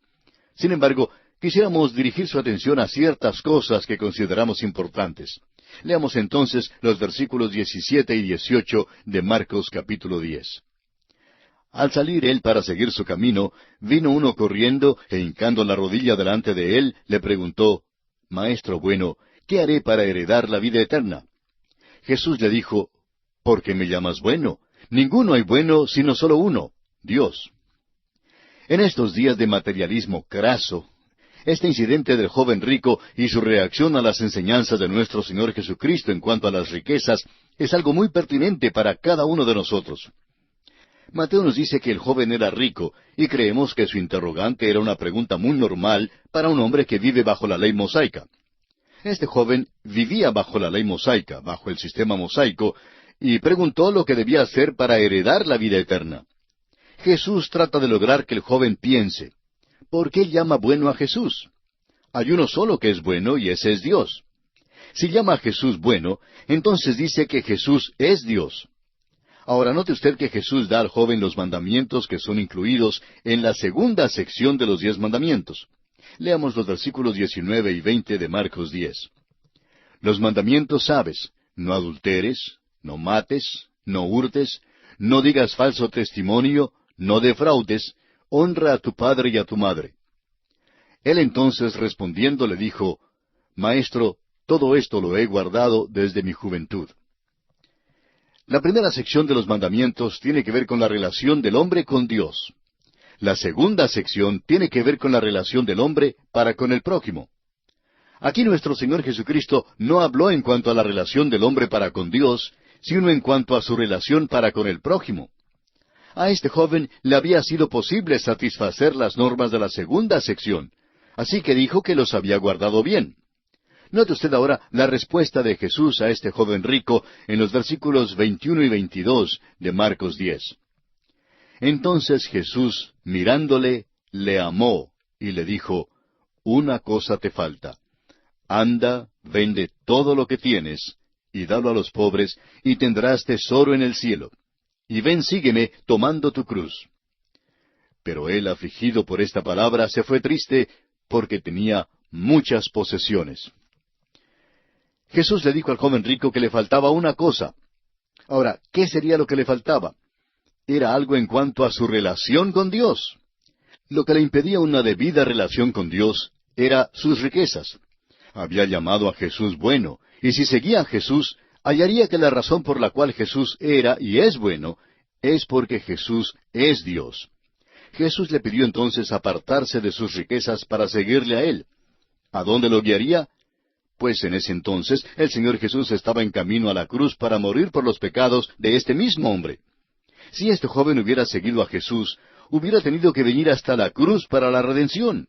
[SPEAKER 1] Sin embargo, quisiéramos dirigir su atención a ciertas cosas que consideramos importantes. Leamos entonces los versículos 17 y 18 de Marcos capítulo 10. Al salir él para seguir su camino, vino uno corriendo e hincando la rodilla delante de él, le preguntó, Maestro bueno, ¿qué haré para heredar la vida eterna? Jesús le dijo, ¿por qué me llamas bueno? Ninguno hay bueno sino solo uno, Dios. En estos días de materialismo craso, este incidente del joven rico y su reacción a las enseñanzas de nuestro Señor Jesucristo en cuanto a las riquezas es algo muy pertinente para cada uno de nosotros. Mateo nos dice que el joven era rico, y creemos que su interrogante era una pregunta muy normal para un hombre que vive bajo la ley mosaica. Este joven vivía bajo la ley mosaica, bajo el sistema mosaico, y preguntó lo que debía hacer para heredar la vida eterna. Jesús trata de lograr que el joven piense, ¿por qué llama bueno a Jesús? Hay uno solo que es bueno, y ese es Dios. Si llama a Jesús bueno, entonces dice que Jesús es Dios. Ahora note usted que Jesús da al joven los mandamientos que son incluidos en la segunda sección de los 10 mandamientos. Leamos los versículos 19 y 20 de Marcos 10. Los mandamientos sabes, no adulteres, no mates, no hurtes, no digas falso testimonio, no defraudes, honra a tu padre y a tu madre. Él entonces respondiendo le dijo, Maestro, todo esto lo he guardado desde mi juventud. La primera sección de los mandamientos tiene que ver con la relación del hombre con Dios. La segunda sección tiene que ver con la relación del hombre para con el prójimo. Aquí nuestro Señor Jesucristo no habló en cuanto a la relación del hombre para con Dios, sino en cuanto a su relación para con el prójimo. A este joven le había sido posible satisfacer las normas de la segunda sección, así que dijo que los había guardado bien. Note usted ahora la respuesta de Jesús a este joven rico en los versículos 21 y 22 de Marcos 10. Entonces Jesús, mirándole, le amó y le dijo, Una cosa te falta. Anda, vende todo lo que tienes, y dalo a los pobres, y tendrás tesoro en el cielo. Y ven, sígueme, tomando tu cruz. Pero él, afligido por esta palabra, se fue triste, porque tenía muchas posesiones. Jesús le dijo al joven rico que le faltaba una cosa. Ahora, ¿qué sería lo que le faltaba? Era algo en cuanto a su relación con Dios. Lo que le impedía una debida relación con Dios era sus riquezas. Había llamado a Jesús bueno, y si seguía a Jesús, hallaría que la razón por la cual Jesús era y es bueno, es porque Jesús es Dios. Jesús le pidió entonces apartarse de sus riquezas para seguirle a Él. ¿A dónde lo guiaría? Pues en ese entonces el Señor Jesús estaba en camino a la cruz para morir por los pecados de este mismo hombre. Si este joven hubiera seguido a Jesús, hubiera tenido que venir hasta la cruz para la redención.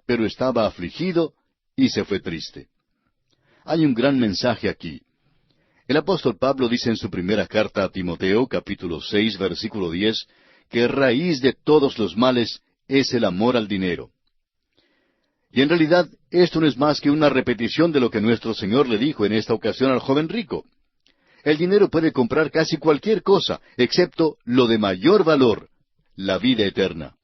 [SPEAKER 1] Pero estaba afligido y se fue triste. Hay un gran mensaje aquí. El apóstol Pablo dice en su primera carta a Timoteo, capítulo 6, versículo 10, que raíz de todos los males es el amor al dinero. Y en realidad, esto no es más que una repetición de lo que nuestro Señor le dijo en esta ocasión al joven rico. El dinero puede comprar casi cualquier cosa, excepto lo de mayor valor, la vida eterna.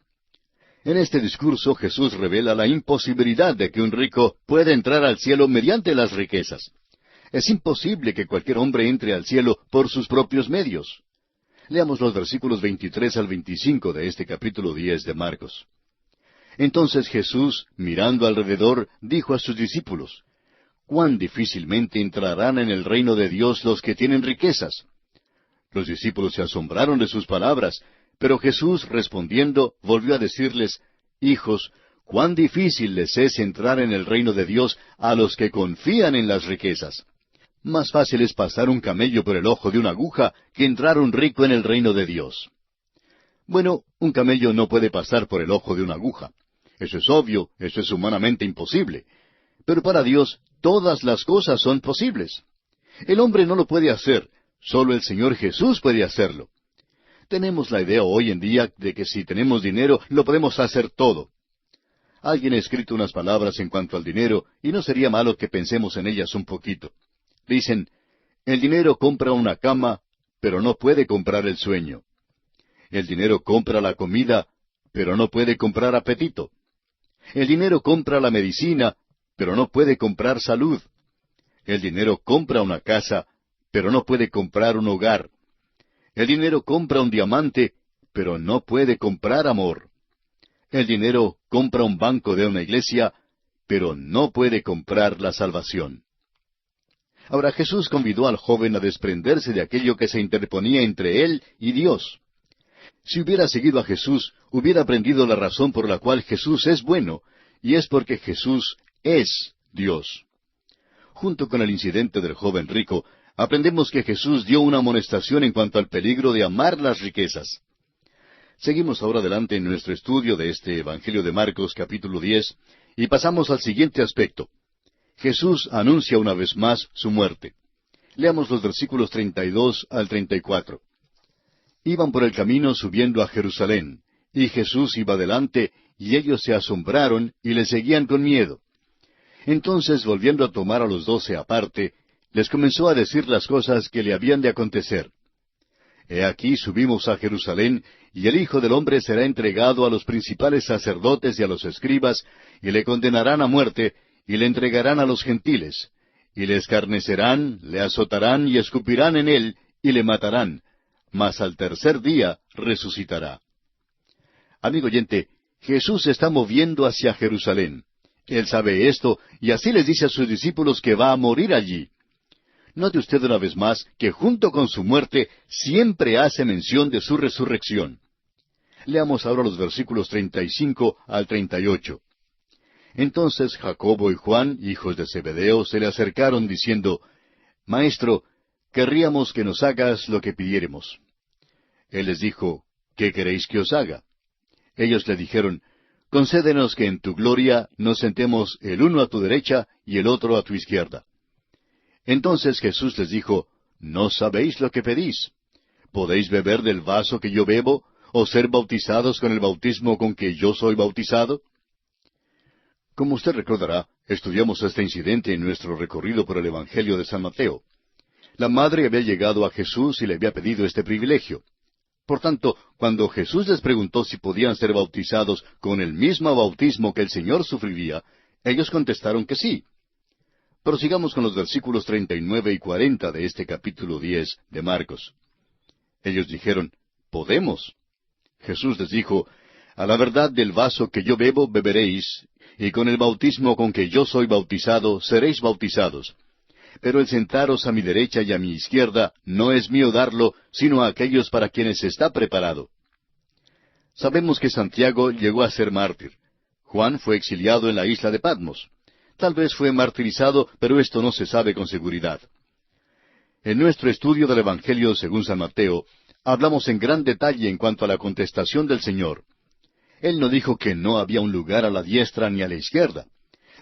[SPEAKER 1] En este discurso Jesús revela la imposibilidad de que un rico pueda entrar al cielo mediante las riquezas. Es imposible que cualquier hombre entre al cielo por sus propios medios. Leamos los versículos 23 al 25 de este capítulo 10 de Marcos. Entonces Jesús, mirando alrededor, dijo a sus discípulos, «¿Cuán difícilmente entrarán en el reino de Dios los que tienen riquezas? Los discípulos se asombraron de sus palabras, pero Jesús, respondiendo, volvió a decirles, Hijos, cuán difícil les es entrar en el reino de Dios a los que confían en las riquezas. Más fácil es pasar un camello por el ojo de una aguja que entrar un rico en el reino de Dios. Bueno, un camello no puede pasar por el ojo de una aguja. Eso es obvio, eso es humanamente imposible. Pero para Dios todas las cosas son posibles. El hombre no lo puede hacer, solo el Señor Jesús puede hacerlo. Tenemos la idea hoy en día de que si tenemos dinero lo podemos hacer todo. Alguien ha escrito unas palabras en cuanto al dinero y no sería malo que pensemos en ellas un poquito. Dicen, el dinero compra una cama, pero no puede comprar el sueño. El dinero compra la comida, pero no puede comprar apetito. El dinero compra la medicina, pero no puede comprar salud. El dinero compra una casa, pero no puede comprar un hogar. El dinero compra un diamante, pero no puede comprar amor. El dinero compra un banco de una iglesia, pero no puede comprar la salvación. Ahora Jesús convidó al joven a desprenderse de aquello que se interponía entre él y Dios. Si hubiera seguido a Jesús, hubiera aprendido la razón por la cual Jesús es bueno, y es porque Jesús es Dios. Junto con el incidente del joven rico, aprendemos que Jesús dio una amonestación en cuanto al peligro de amar las riquezas. Seguimos ahora adelante en nuestro estudio de este Evangelio de Marcos capítulo 10 y pasamos al siguiente aspecto. Jesús anuncia una vez más su muerte. Leamos los versículos 32 al 34. Iban por el camino subiendo a Jerusalén, y Jesús iba delante, y ellos se asombraron y le seguían con miedo. Entonces, volviendo a tomar a los 12 aparte, les comenzó a decir las cosas que le habían de acontecer. He aquí subimos a Jerusalén, y el Hijo del Hombre será entregado a los principales sacerdotes y a los escribas, y le condenarán a muerte, y le entregarán a los gentiles, y le escarnecerán, le azotarán y escupirán en él, y le matarán, mas al tercer día resucitará. Amigo oyente, Jesús se está moviendo hacia Jerusalén. Él sabe esto, y así les dice a sus discípulos que va a morir allí. Note usted una vez más que junto con su muerte siempre hace mención de su resurrección. Leamos ahora los versículos 35 al 38. Entonces Jacobo y Juan, hijos de Zebedeo, se le acercaron diciendo, Maestro, querríamos que nos hagas lo que pidiéremos. Él les dijo, ¿qué queréis que os haga? Ellos le dijeron, Concédenos que en tu gloria nos sentemos el uno a tu derecha y el otro a tu izquierda. Entonces Jesús les dijo, No sabéis lo que pedís. ¿Podéis beber del vaso que yo bebo, o ser bautizados con el bautismo con que yo soy bautizado? Como usted recordará, estudiamos este incidente en nuestro recorrido por el Evangelio de San Mateo. La madre había llegado a Jesús y le había pedido este privilegio. Por tanto, cuando Jesús les preguntó si podían ser bautizados con el mismo bautismo que el Señor sufriría, ellos contestaron que sí. Prosigamos con los versículos 39 y 40 de este capítulo 10 de Marcos. Ellos dijeron, «Podemos». Jesús les dijo, «A la verdad del vaso que yo bebo beberéis, y con el bautismo con que yo soy bautizado seréis bautizados. Pero el sentaros a mi derecha y a mi izquierda no es mío darlo, sino a aquellos para quienes está preparado». Sabemos que Santiago llegó a ser mártir. Juan fue exiliado en la isla de Patmos. Tal vez fue martirizado, pero esto no se sabe con seguridad. En nuestro estudio del Evangelio según San Mateo, hablamos en gran detalle en cuanto a la contestación del Señor. Él no dijo que no había un lugar a la diestra ni a la izquierda.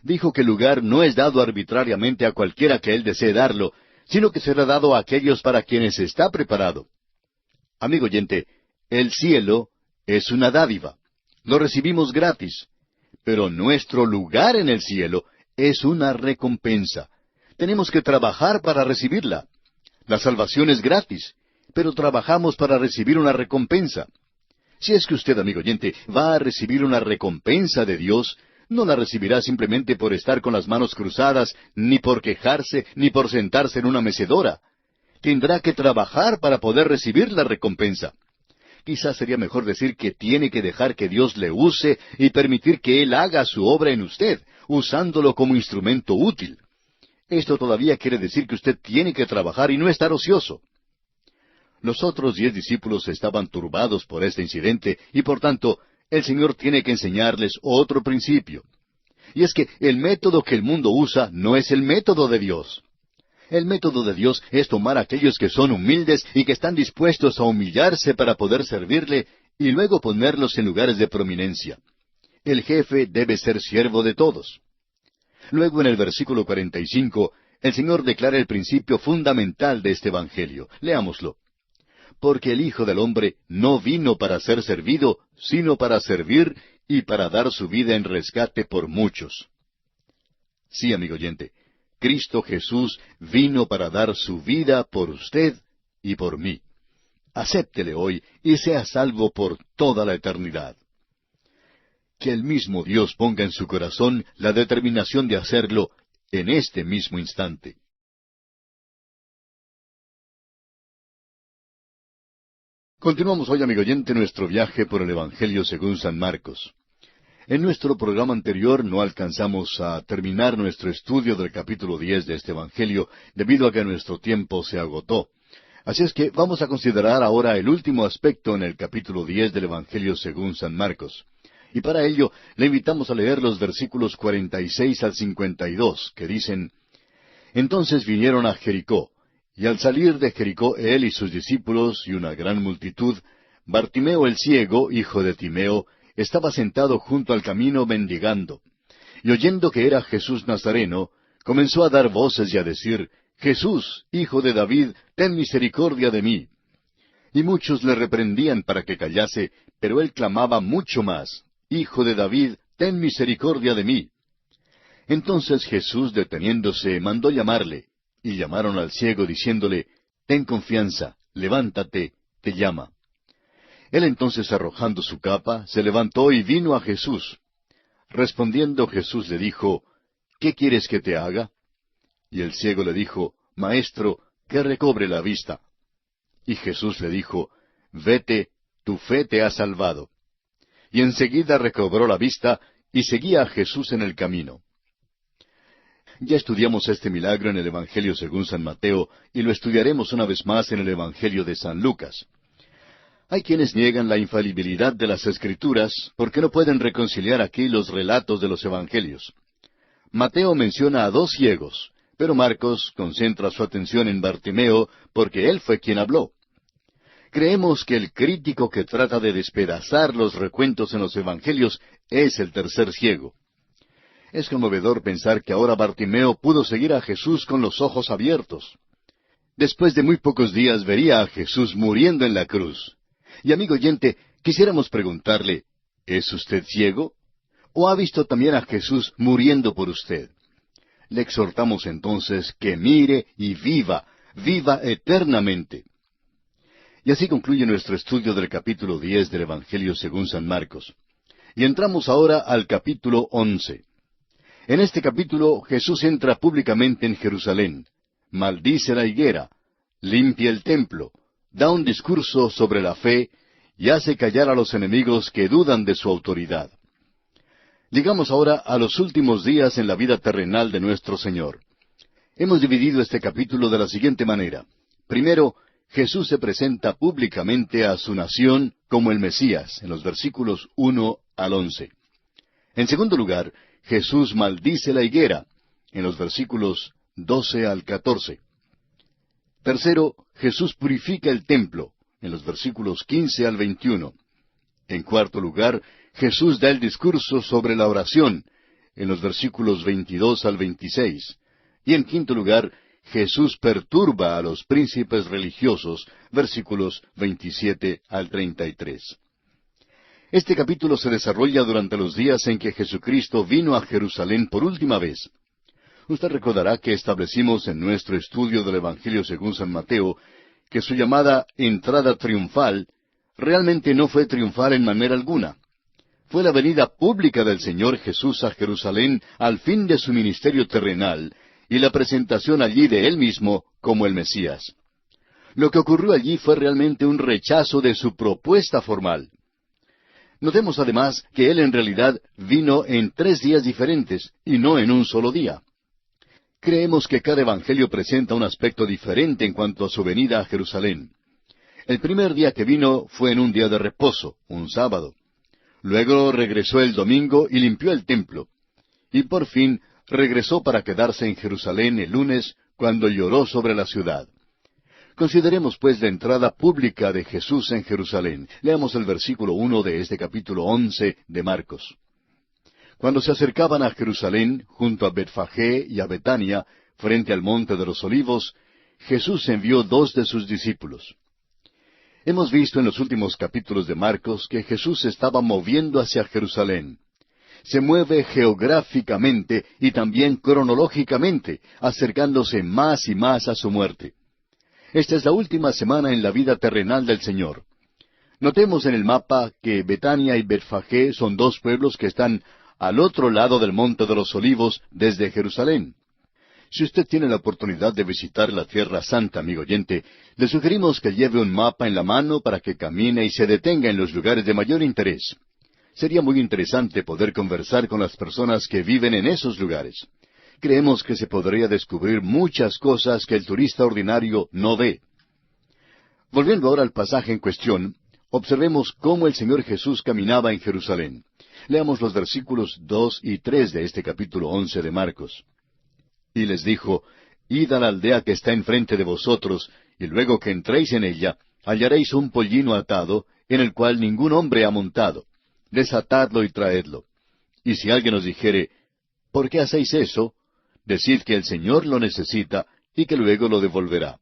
[SPEAKER 1] Dijo que el lugar no es dado arbitrariamente a cualquiera que Él desee darlo, sino que será dado a aquellos para quienes está preparado. Amigo oyente, el cielo es una dádiva. Lo recibimos gratis. Pero nuestro lugar en el cielo es una recompensa. Tenemos que trabajar para recibirla. La salvación es gratis, pero trabajamos para recibir una recompensa. Si es que usted, amigo oyente, va a recibir una recompensa de Dios, no la recibirá simplemente por estar con las manos cruzadas, ni por quejarse, ni por sentarse en una mecedora. Tendrá que trabajar para poder recibir la recompensa. Quizás sería mejor decir que tiene que dejar que Dios le use y permitir que Él haga su obra en usted, usándolo como instrumento útil. Esto todavía quiere decir que usted tiene que trabajar y no estar ocioso. Los otros 10 discípulos estaban turbados por este incidente y por tanto el Señor tiene que enseñarles otro principio. Y es que el método que el mundo usa no es el método de Dios. El método de Dios es tomar a aquellos que son humildes y que están dispuestos a humillarse para poder servirle y luego ponerlos en lugares de prominencia. El jefe debe ser siervo de todos. Luego en el versículo 45, el Señor declara el principio fundamental de este Evangelio. Leámoslo. Porque el Hijo del Hombre no vino para ser servido, sino para servir y para dar su vida en rescate por muchos. Sí, amigo oyente, Cristo Jesús vino para dar su vida por usted y por mí. Acéptele hoy y sea salvo por toda la eternidad. Que el mismo Dios ponga en su corazón la determinación de hacerlo en este mismo instante. Continuamos hoy, amigo oyente, nuestro viaje por el Evangelio según San Marcos. En nuestro programa anterior no alcanzamos a terminar nuestro estudio del capítulo 10 de este Evangelio debido a que nuestro tiempo se agotó. Así es que vamos a considerar ahora el último aspecto en el capítulo 10 del Evangelio según San Marcos. Y para ello le invitamos a leer los versículos 46 al 52, que dicen: Entonces vinieron a Jericó, y al salir de Jericó él y sus discípulos y una gran multitud, Bartimeo el ciego, hijo de Timeo, estaba sentado junto al camino mendigando. Y oyendo que era Jesús Nazareno, comenzó a dar voces y a decir: Jesús, hijo de David, ten misericordia de mí. Y muchos le reprendían para que callase, pero él clamaba mucho más: Hijo de David, ten misericordia de mí. Entonces Jesús, deteniéndose, mandó llamarle, y llamaron al ciego diciéndole: Ten confianza, levántate, te llama. Él entonces, arrojando su capa, se levantó y vino a Jesús. Respondiendo Jesús le dijo: ¿Qué quieres que te haga? Y el ciego le dijo: Maestro, que recobre la vista. Y Jesús le dijo: Vete, tu fe te ha salvado. Y enseguida recobró la vista y seguía a Jesús en el camino. Ya estudiamos este milagro en el Evangelio según San Mateo y lo estudiaremos una vez más en el Evangelio de San Lucas. Hay quienes niegan la infalibilidad de las Escrituras porque no pueden reconciliar aquí los relatos de los Evangelios. Mateo menciona a 2 ciegos, pero Marcos concentra su atención en Bartimeo porque él fue quien habló. Creemos que el crítico que trata de despedazar los recuentos en los Evangelios es el tercer ciego. Es conmovedor pensar que ahora Bartimeo pudo seguir a Jesús con los ojos abiertos. Después de muy pocos días vería a Jesús muriendo en la cruz. Y amigo oyente, quisiéramos preguntarle: ¿es usted ciego? ¿O ha visto también a Jesús muriendo por usted? Le exhortamos entonces que mire y viva eternamente. Y así concluye nuestro estudio del capítulo 10 del Evangelio según San Marcos. Y entramos ahora al capítulo 11. En este capítulo Jesús entra públicamente en Jerusalén, maldice la higuera, limpia el templo, da un discurso sobre la fe y hace callar a los enemigos que dudan de su autoridad. Llegamos ahora a los últimos días en la vida terrenal de nuestro Señor. Hemos dividido este capítulo de la siguiente manera. Primero, Jesús se presenta públicamente a su nación como el Mesías, en los versículos 1 al 11. En segundo lugar, Jesús maldice la higuera, en los versículos 12 al 14. Tercero, Jesús purifica el templo, en los versículos 15 al 21. En cuarto lugar, Jesús da el discurso sobre la oración, en los versículos 22 al 26. Y en quinto lugar, Jesús perturba a los príncipes religiosos, versículos 27 al 33. Este capítulo se desarrolla durante los días en que Jesucristo vino a Jerusalén por última vez. Usted recordará que establecimos en nuestro estudio del Evangelio según San Mateo que su llamada entrada triunfal realmente no fue triunfal en manera alguna. Fue la venida pública del Señor Jesús a Jerusalén al fin de su ministerio terrenal y la presentación allí de Él mismo como el Mesías. Lo que ocurrió allí fue realmente un rechazo de su propuesta formal. Notemos además que Él en realidad vino en 3 días diferentes y no en un solo día. Creemos que cada evangelio presenta un aspecto diferente en cuanto a su venida a Jerusalén. El primer día que vino fue en un día de reposo, un sábado. Luego regresó el domingo y limpió el templo. Y por fin regresó para quedarse en Jerusalén el lunes, cuando lloró sobre la ciudad. Consideremos pues la entrada pública de Jesús en Jerusalén. Leamos el versículo 1 de este capítulo 11 de Marcos. Cuando se acercaban a Jerusalén, junto a Betfagé y a Betania, frente al monte de los Olivos, Jesús envió 2 de sus discípulos. Hemos visto en los últimos capítulos de Marcos que Jesús se estaba moviendo hacia Jerusalén. Se mueve geográficamente y también cronológicamente, acercándose más y más a su muerte. Esta es la última semana en la vida terrenal del Señor. Notemos en el mapa que Betania y Betfagé son 2 pueblos que están al otro lado del Monte de los Olivos desde Jerusalén. Si usted tiene la oportunidad de visitar la Tierra Santa, amigo oyente, le sugerimos que lleve un mapa en la mano para que camine y se detenga en los lugares de mayor interés. Sería muy interesante poder conversar con las personas que viven en esos lugares. Creemos que se podría descubrir muchas cosas que el turista ordinario no ve. Volviendo ahora al pasaje en cuestión, observemos cómo el Señor Jesús caminaba en Jerusalén. Leamos los versículos 2 y 3 de este capítulo 11 de Marcos. Y les dijo, Id a la aldea que está enfrente de vosotros, y luego que entréis en ella, hallaréis un pollino atado, en el cual ningún hombre ha montado. Desatadlo y traedlo. Y si alguien os dijere, ¿por qué hacéis eso? Decid que el Señor lo necesita, y que luego lo devolverá.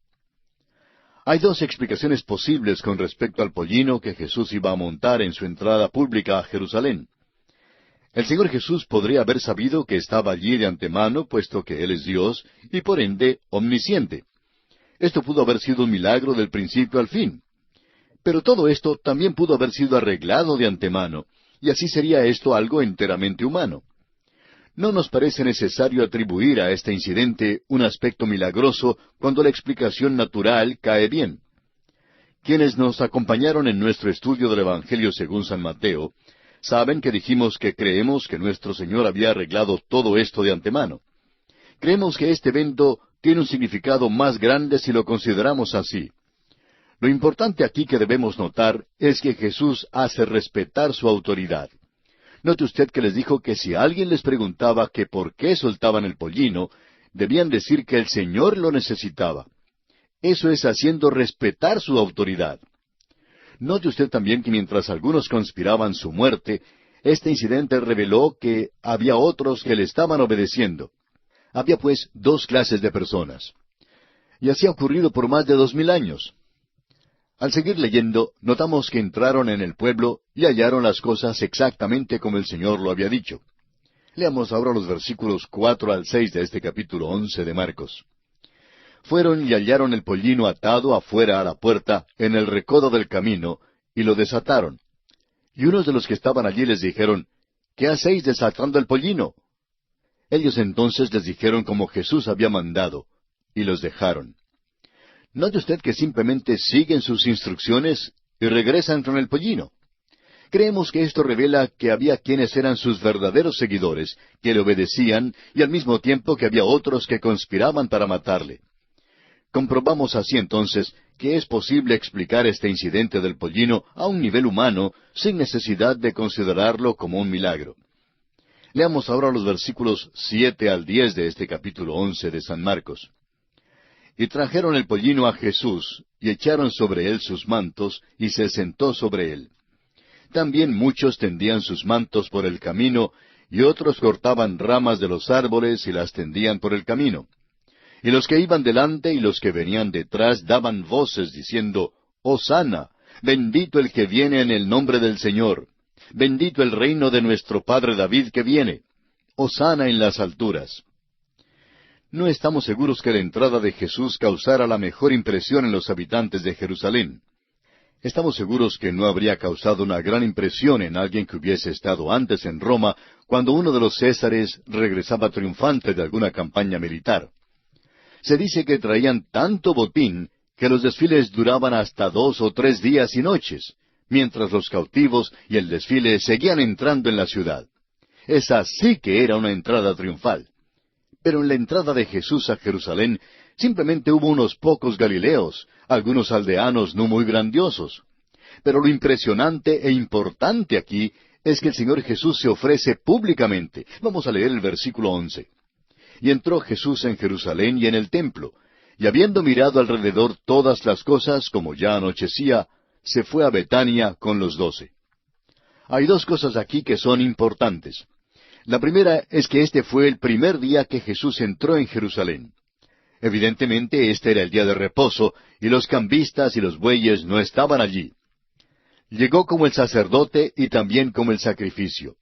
[SPEAKER 1] Hay 2 explicaciones posibles con respecto al pollino que Jesús iba a montar en su entrada pública a Jerusalén. El Señor Jesús podría haber sabido que estaba allí de antemano, puesto que Él es Dios, y por ende omnisciente. Esto pudo haber sido un milagro del principio al fin. Pero todo esto también pudo haber sido arreglado de antemano, y así sería esto algo enteramente humano. No nos parece necesario atribuir a este incidente un aspecto milagroso cuando la explicación natural cae bien. Quienes nos acompañaron en nuestro estudio del Evangelio según San Mateo, saben que dijimos que creemos que nuestro Señor había arreglado todo esto de antemano. Creemos que este evento tiene un significado más grande si lo consideramos así. Lo importante aquí que debemos notar es que Jesús hace respetar su autoridad. Note usted que les dijo que si alguien les preguntaba que por qué soltaban el pollino, debían decir que el Señor lo necesitaba. Eso es haciendo respetar su autoridad. Note usted también que mientras algunos conspiraban su muerte, este incidente reveló que había otros que le estaban obedeciendo. Había pues 2 clases de personas. Y así ha ocurrido por más de 2000 años. Al seguir leyendo, notamos que entraron en el pueblo y hallaron las cosas exactamente como el Señor lo había dicho. Leamos ahora los versículos 4 al 6 de este capítulo 11 de Marcos. Fueron y hallaron el pollino atado afuera a la puerta, en el recodo del camino, y lo desataron. Y unos de los que estaban allí les dijeron, ¿qué hacéis desatando el pollino? Ellos entonces les dijeron como Jesús había mandado, y los dejaron. Note usted que simplemente siguen sus instrucciones y regresan con el pollino. Creemos que esto revela que había quienes eran sus verdaderos seguidores, que le obedecían, y al mismo tiempo que había otros que conspiraban para matarle. Comprobamos así entonces que es posible explicar este incidente del pollino a un nivel humano sin necesidad de considerarlo como un milagro. Leamos ahora los versículos 7 al 10 de este capítulo 11 de San Marcos. Y trajeron el pollino a Jesús, y echaron sobre él sus mantos, y se sentó sobre él. También muchos tendían sus mantos por el camino, y otros cortaban ramas de los árboles y las tendían por el camino. Y los que iban delante y los que venían detrás daban voces diciendo, Hosana, bendito el que viene en el nombre del Señor, bendito el reino de nuestro padre David que viene, Hosana en las alturas. No estamos seguros que la entrada de Jesús causara la mejor impresión en los habitantes de Jerusalén. Estamos seguros que no habría causado una gran impresión en alguien que hubiese estado antes en Roma, cuando uno de los Césares regresaba triunfante de alguna campaña militar. Se dice que traían tanto botín que los desfiles duraban hasta 2 o 3 días y noches, mientras los cautivos y el desfile seguían entrando en la ciudad. Esa sí que era una entrada triunfal. Pero en la entrada de Jesús a Jerusalén simplemente hubo unos pocos galileos, algunos aldeanos no muy grandiosos. Pero lo impresionante e importante aquí es que el Señor Jesús se ofrece públicamente. Vamos a leer el versículo 11. Y entró Jesús en Jerusalén y en el templo, y habiendo mirado alrededor todas las cosas, como ya anochecía, se fue a Betania con los 12. Hay dos cosas aquí que son importantes. La primera es que este fue el primer día que Jesús entró en Jerusalén. Evidentemente este era el día de reposo, y los cambistas y los bueyes no estaban allí. Llegó como el sacerdote y también como el sacrificio.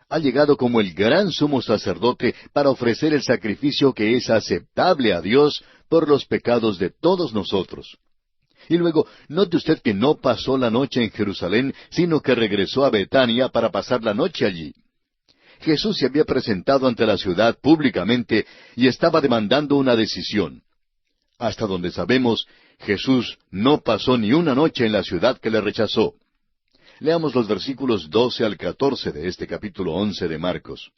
[SPEAKER 1] Ha llegado como el gran sumo sacerdote para ofrecer el sacrificio que es aceptable a Dios por los pecados de todos nosotros. Y luego, note usted que no pasó la noche en Jerusalén, sino que regresó a Betania para pasar la noche allí. Jesús se había presentado ante la ciudad públicamente y estaba demandando una decisión. Hasta donde sabemos, Jesús no pasó ni una noche en la ciudad que le rechazó. Leamos los versículos 12 al 14 de este capítulo 11 de Marcos.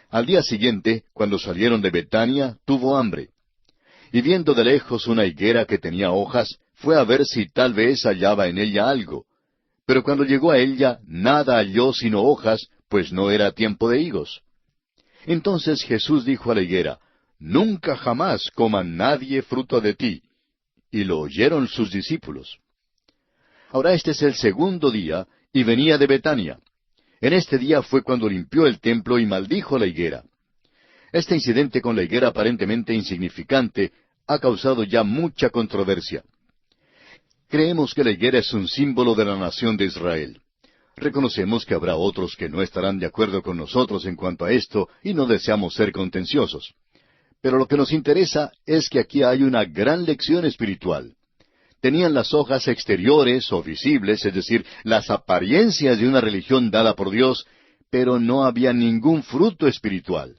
[SPEAKER 1] Al día siguiente, cuando salieron de Betania, tuvo hambre. Y viendo de lejos una higuera que tenía hojas, fue a ver si tal vez hallaba en ella algo. Pero cuando llegó a ella, nada halló sino hojas, pues no era tiempo de higos. Entonces Jesús dijo a la higuera, «Nunca jamás coma nadie fruto de ti». Y lo oyeron sus discípulos. Ahora este es el segundo día, y venía de Betania. En este día fue cuando limpió el templo y maldijo la higuera. Este incidente con la higuera aparentemente insignificante ha causado ya mucha controversia. Creemos que la higuera es un símbolo de la nación de Israel. Reconocemos que habrá otros que no estarán de acuerdo con nosotros en cuanto a esto y no deseamos ser contenciosos. Pero lo que nos interesa es que aquí hay una gran lección espiritual. Tenían las hojas exteriores o visibles, es decir, las apariencias de una religión dada por Dios, pero no había ningún fruto espiritual.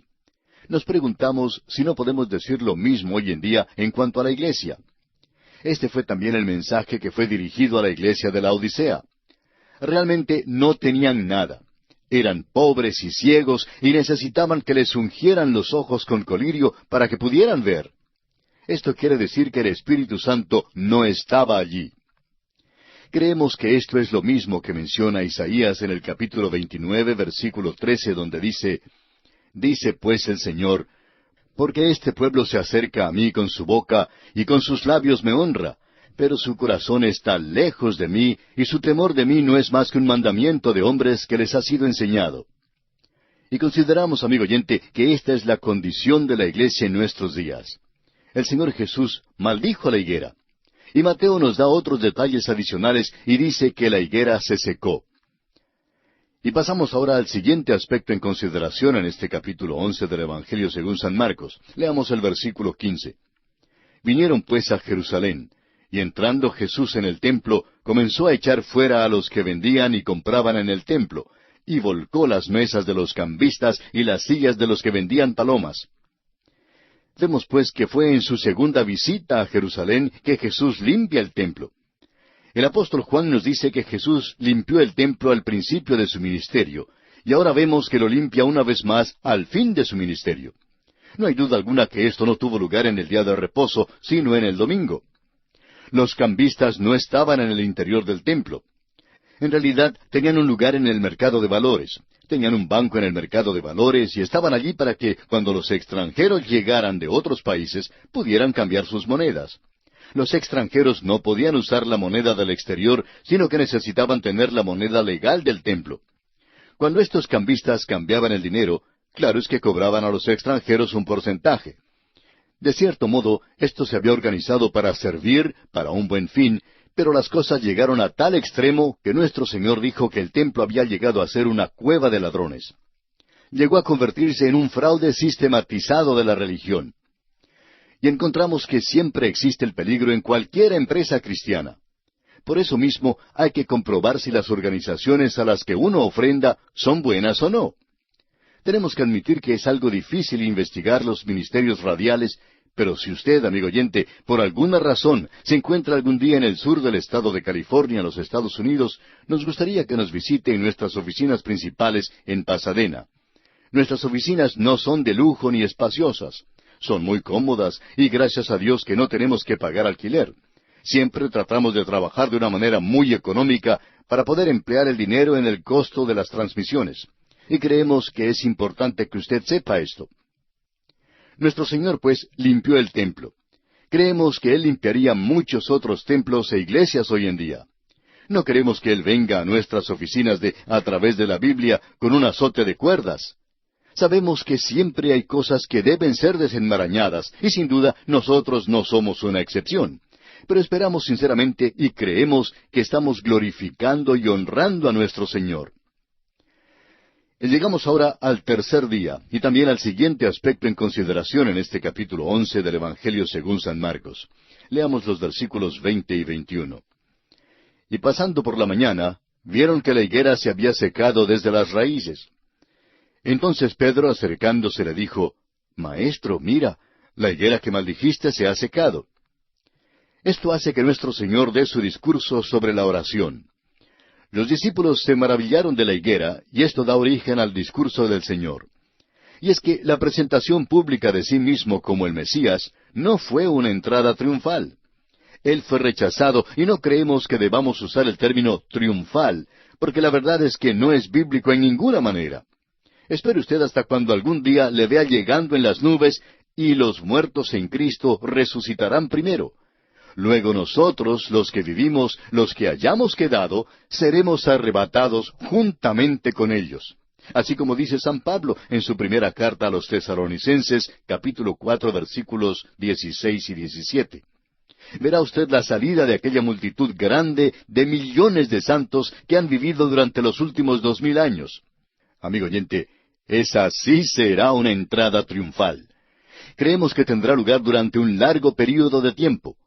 [SPEAKER 1] Nos preguntamos si no podemos decir lo mismo hoy en día en cuanto a la iglesia. Este fue también el mensaje que fue dirigido a la iglesia de la Odisea. Realmente no tenían nada. Eran pobres y ciegos y necesitaban que les ungieran los ojos con colirio para que pudieran ver. Esto quiere decir que el Espíritu Santo no estaba allí. Creemos que esto es lo mismo que menciona Isaías en el capítulo 29, versículo 13, donde dice, «Dice pues el Señor, porque este pueblo se acerca a mí con su boca, y con sus labios me honra, pero su corazón está lejos de mí, y su temor de mí no es más que un mandamiento de hombres que les ha sido enseñado». Y consideramos, amigo oyente, que esta es la condición de la iglesia en nuestros días. El Señor Jesús maldijo la higuera. Y Mateo nos da otros detalles adicionales y dice que la higuera se secó. Y pasamos ahora al siguiente aspecto en consideración en este capítulo 11 del Evangelio según San Marcos. Leamos el versículo 15. Vinieron pues a Jerusalén, y entrando Jesús en el templo, comenzó a echar fuera a los que vendían y compraban en el templo, y volcó las mesas de los cambistas y las sillas de los que vendían palomas. Vemos pues que fue en su segunda visita a Jerusalén que Jesús limpia el templo. El apóstol Juan nos dice que Jesús limpió el templo al principio de su ministerio, y ahora vemos que lo limpia una vez más al fin de su ministerio. No hay duda alguna que esto no tuvo lugar en el día de reposo, sino en el domingo. Los cambistas no estaban en el interior del templo. En realidad tenían un lugar en el mercado de valores. Tenían un banco en el mercado de valores y estaban allí para que, cuando los extranjeros llegaran de otros países, pudieran cambiar sus monedas. Los extranjeros no podían usar la moneda del exterior, sino que necesitaban tener la moneda legal del templo. Cuando estos cambistas cambiaban el dinero, claro es que cobraban a los extranjeros un porcentaje. De cierto modo, esto se había organizado para servir, para un buen fin, pero las cosas llegaron a tal extremo que nuestro Señor dijo que el templo había llegado a ser una cueva de ladrones. Llegó a convertirse en un fraude sistematizado de la religión. Y encontramos que siempre existe el peligro en cualquier empresa cristiana. Por eso mismo hay que comprobar si las organizaciones a las que uno ofrenda son buenas o no. Tenemos que admitir que es algo difícil investigar los ministerios radiales, pero si usted, amigo oyente, por alguna razón se encuentra algún día en el sur del estado de California, en los Estados Unidos, nos gustaría que nos visite en nuestras oficinas principales en Pasadena. Nuestras oficinas no son de lujo ni espaciosas. Son muy cómodas y gracias a Dios que no tenemos que pagar alquiler. Siempre tratamos de trabajar de una manera muy económica para poder emplear el dinero en el costo de las transmisiones. Y creemos que es importante que usted sepa esto. Nuestro Señor, pues, limpió el templo. Creemos que Él limpiaría muchos otros templos e iglesias hoy en día. No queremos que Él venga a nuestras oficinas a través de la Biblia con un azote de cuerdas. Sabemos que siempre hay cosas que deben ser desenmarañadas, y sin duda nosotros no somos una excepción. Pero esperamos sinceramente y creemos que estamos glorificando y honrando a nuestro Señor. Llegamos ahora al tercer día, y también al siguiente aspecto en consideración en este capítulo 11 del Evangelio según San Marcos. Leamos los versículos 20 y 21. Y pasando por la mañana, vieron que la higuera se había secado desde las raíces. Entonces Pedro, acercándose, le dijo, Maestro, mira, la higuera que maldijiste se ha secado. Esto hace que nuestro Señor dé su discurso sobre la oración. Los discípulos se maravillaron de la higuera, y esto da origen al discurso del Señor. Y es que la presentación pública de sí mismo como el Mesías no fue una entrada triunfal. Él fue rechazado, y no creemos que debamos usar el término triunfal, porque la verdad es que no es bíblico en ninguna manera. Espere usted hasta cuando algún día le vea llegando en las nubes, y los muertos en Cristo resucitarán primero. Luego nosotros, los que vivimos, los que hayamos quedado, seremos arrebatados juntamente con ellos. Así como dice San Pablo en su primera carta a los Tesalonicenses, capítulo 4, versículos 16 y 17. Verá usted la salida de aquella multitud grande de millones de santos que han vivido durante los últimos 2000 años. Amigo oyente, esa sí será una entrada triunfal. Creemos que tendrá lugar durante un largo período de tiempo.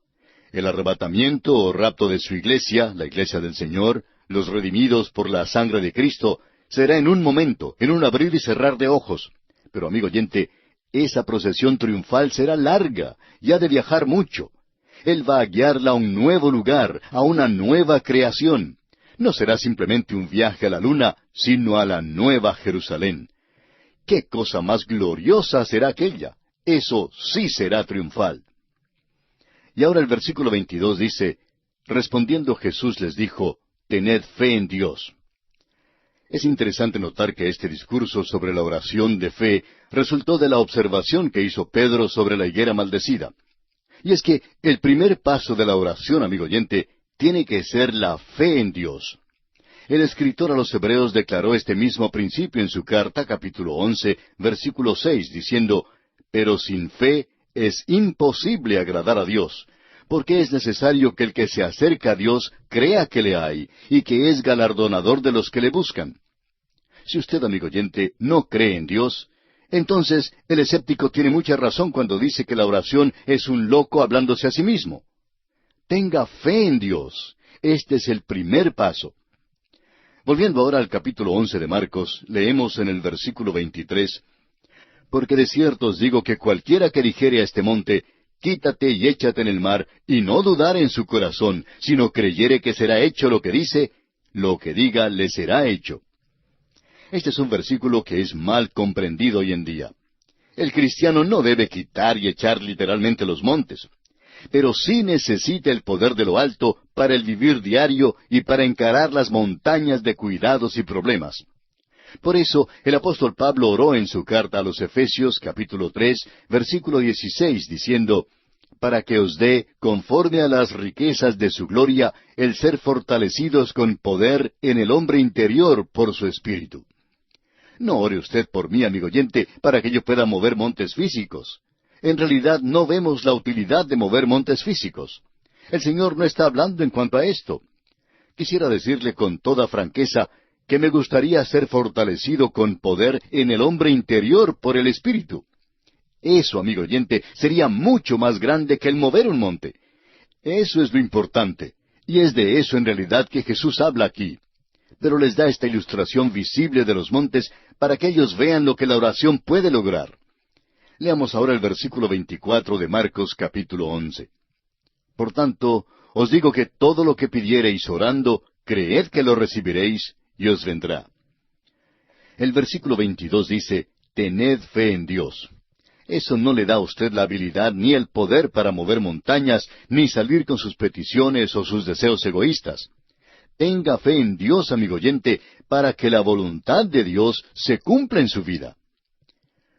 [SPEAKER 1] El arrebatamiento o rapto de su iglesia, la iglesia del Señor, los redimidos por la sangre de Cristo, será en un momento, en un abrir y cerrar de ojos. Pero, amigo oyente, esa procesión triunfal será larga y ha de viajar mucho. Él va a guiarla a un nuevo lugar, a una nueva creación. No será simplemente un viaje a la luna, sino a la nueva Jerusalén. ¡Qué cosa más gloriosa será aquella! Eso sí será triunfal. Y ahora el versículo 22 dice, respondiendo Jesús les dijo, tened fe en Dios. Es interesante notar que este discurso sobre la oración de fe resultó de la observación que hizo Pedro sobre la higuera maldecida. Y es que el primer paso de la oración, amigo oyente, tiene que ser la fe en Dios. El escritor a los Hebreos declaró este mismo principio en su carta, capítulo 11, versículo 6, diciendo, pero sin fe es imposible agradar a Dios, porque es necesario que el que se acerca a Dios crea que le hay, y que es galardonador de los que le buscan. Si usted, amigo oyente, no cree en Dios, entonces el escéptico tiene mucha razón cuando dice que la oración es un loco hablándose a sí mismo. Tenga fe en Dios. Este es el primer paso. Volviendo ahora al capítulo 11 de Marcos, leemos en el versículo 23, porque de cierto os digo que cualquiera que dijere a este monte, quítate y échate en el mar, y no dudare en su corazón, sino creyere que será hecho lo que dice, lo que diga le será hecho. Este es un versículo que es mal comprendido hoy en día. El cristiano no debe quitar y echar literalmente los montes, pero sí necesita el poder de lo alto para el vivir diario y para encarar las montañas de cuidados y problemas. Por eso, el apóstol Pablo oró en su carta a los Efesios, capítulo 3, versículo 16, diciendo, para que os dé, conforme a las riquezas de su gloria, el ser fortalecidos con poder en el hombre interior por su espíritu. No ore usted por mí, amigo oyente, para que yo pueda mover montes físicos. En realidad no vemos la utilidad de mover montes físicos. El Señor no está hablando en cuanto a esto. Quisiera decirle con toda franqueza que me gustaría ser fortalecido con poder en el hombre interior por el Espíritu. Eso, amigo oyente, sería mucho más grande que el mover un monte. Eso es lo importante, y es de eso en realidad que Jesús habla aquí. Pero les da esta ilustración visible de los montes para que ellos vean lo que la oración puede lograr. Leamos ahora el versículo 24 de Marcos capítulo 11. Por tanto, os digo que todo lo que pidiereis orando, creed que lo recibiréis, y os vendrá. El versículo 22 dice, «Tened fe en Dios». Eso no le da a usted la habilidad ni el poder para mover montañas, ni salir con sus peticiones o sus deseos egoístas. Tenga fe en Dios, amigo oyente, para que la voluntad de Dios se cumpla en su vida.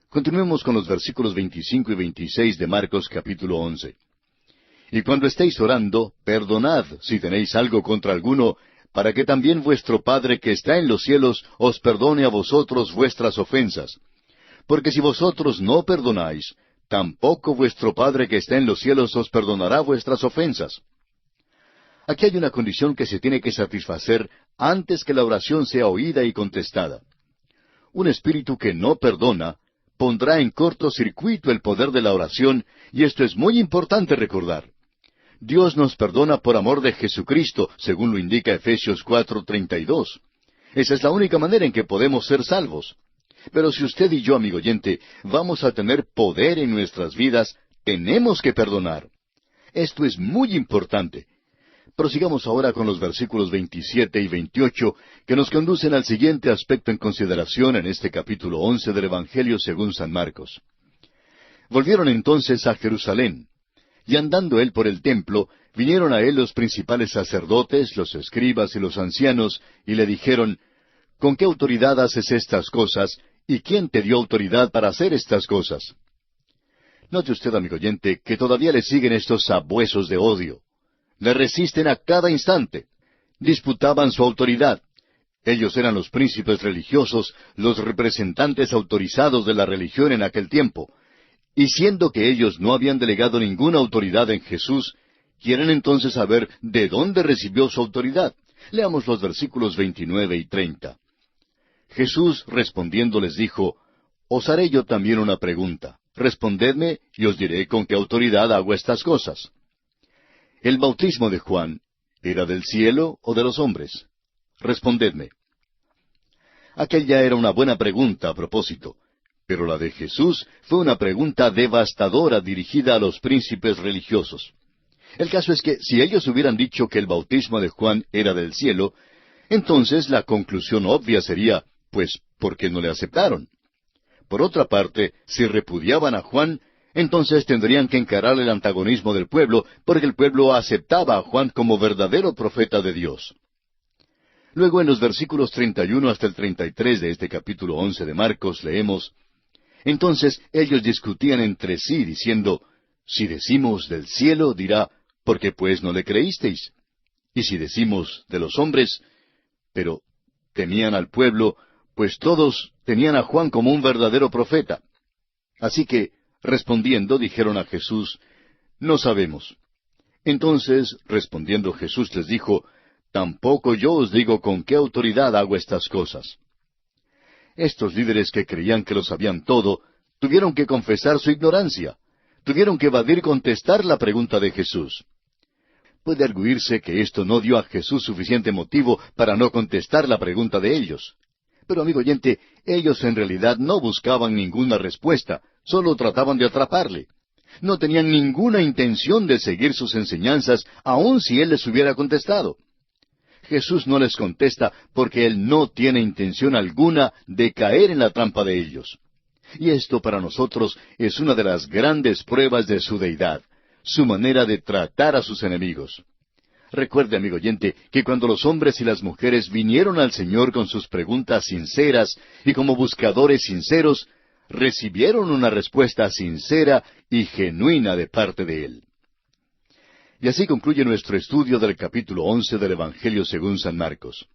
[SPEAKER 1] Continuemos con los versículos 25 y 26 de Marcos capítulo 11. «Y cuando estéis orando, perdonad si tenéis algo contra alguno, para que también vuestro Padre que está en los cielos os perdone a vosotros vuestras ofensas. Porque si vosotros no perdonáis, tampoco vuestro Padre que está en los cielos os perdonará vuestras ofensas». Aquí hay una condición que se tiene que satisfacer antes que la oración sea oída y contestada. Un espíritu que no perdona pondrá en cortocircuito el poder de la oración, y esto es muy importante recordar. Dios nos perdona por amor de Jesucristo, según lo indica Efesios 4:32. Esa es la única manera en que podemos ser salvos. Pero si usted y yo, amigo oyente, vamos a tener poder en nuestras vidas, tenemos que perdonar. Esto es muy importante. Prosigamos ahora con los versículos 27 y 28, que nos conducen al siguiente aspecto en consideración en este capítulo 11 del Evangelio según San Marcos. Volvieron entonces a Jerusalén, y andando él por el templo, vinieron a él los principales sacerdotes, los escribas y los ancianos, y le dijeron, «¿Con qué autoridad haces estas cosas? ¿Y quién te dio autoridad para hacer estas cosas?» Note usted, amigo oyente, que todavía le siguen estos sabuesos de odio. Le resisten a cada instante. Disputaban su autoridad. Ellos eran los príncipes religiosos, los representantes autorizados de la religión en aquel tiempo. Y siendo que ellos no habían delegado ninguna autoridad en Jesús, quieren entonces saber de dónde recibió su autoridad. Leamos los versículos 29 y 30. Jesús respondiendo les dijo, «Os haré yo también una pregunta. Respondedme, y os diré con qué autoridad hago estas cosas. ¿El bautismo de Juan era del cielo o de los hombres? Respondedme». Aquella era una buena pregunta a propósito, pero la de Jesús fue una pregunta devastadora dirigida a los príncipes religiosos. El caso es que si ellos hubieran dicho que el bautismo de Juan era del cielo, entonces la conclusión obvia sería, pues, ¿por qué no le aceptaron? Por otra parte, si repudiaban a Juan, entonces tendrían que encarar el antagonismo del pueblo, porque el pueblo aceptaba a Juan como verdadero profeta de Dios. Luego en los versículos 31 hasta el 33 de este capítulo 11 de Marcos leemos, «Entonces ellos discutían entre sí, diciendo, si decimos del cielo, dirá, ¿por qué pues no le creísteis? Y si decimos de los hombres, pero temían al pueblo, pues todos tenían a Juan como un verdadero profeta. Así que, respondiendo, dijeron a Jesús, «No sabemos». Entonces, respondiendo Jesús les dijo, «Tampoco yo os digo con qué autoridad hago estas cosas». Estos líderes que creían que lo sabían todo, tuvieron que confesar su ignorancia. Tuvieron que evadir contestar la pregunta de Jesús. Puede arguirse que esto no dio a Jesús suficiente motivo para no contestar la pregunta de ellos. Pero, amigo oyente, ellos en realidad no buscaban ninguna respuesta, solo trataban de atraparle. No tenían ninguna intención de seguir sus enseñanzas, aun si Él les hubiera contestado. Jesús no les contesta porque Él no tiene intención alguna de caer en la trampa de ellos. Y esto para nosotros es una de las grandes pruebas de su deidad, su manera de tratar a sus enemigos. Recuerde, amigo oyente, que cuando los hombres y las mujeres vinieron al Señor con sus preguntas sinceras y como buscadores sinceros, recibieron una respuesta sincera y genuina de parte de Él. Y así concluye nuestro estudio del capítulo 11 del Evangelio según San Marcos.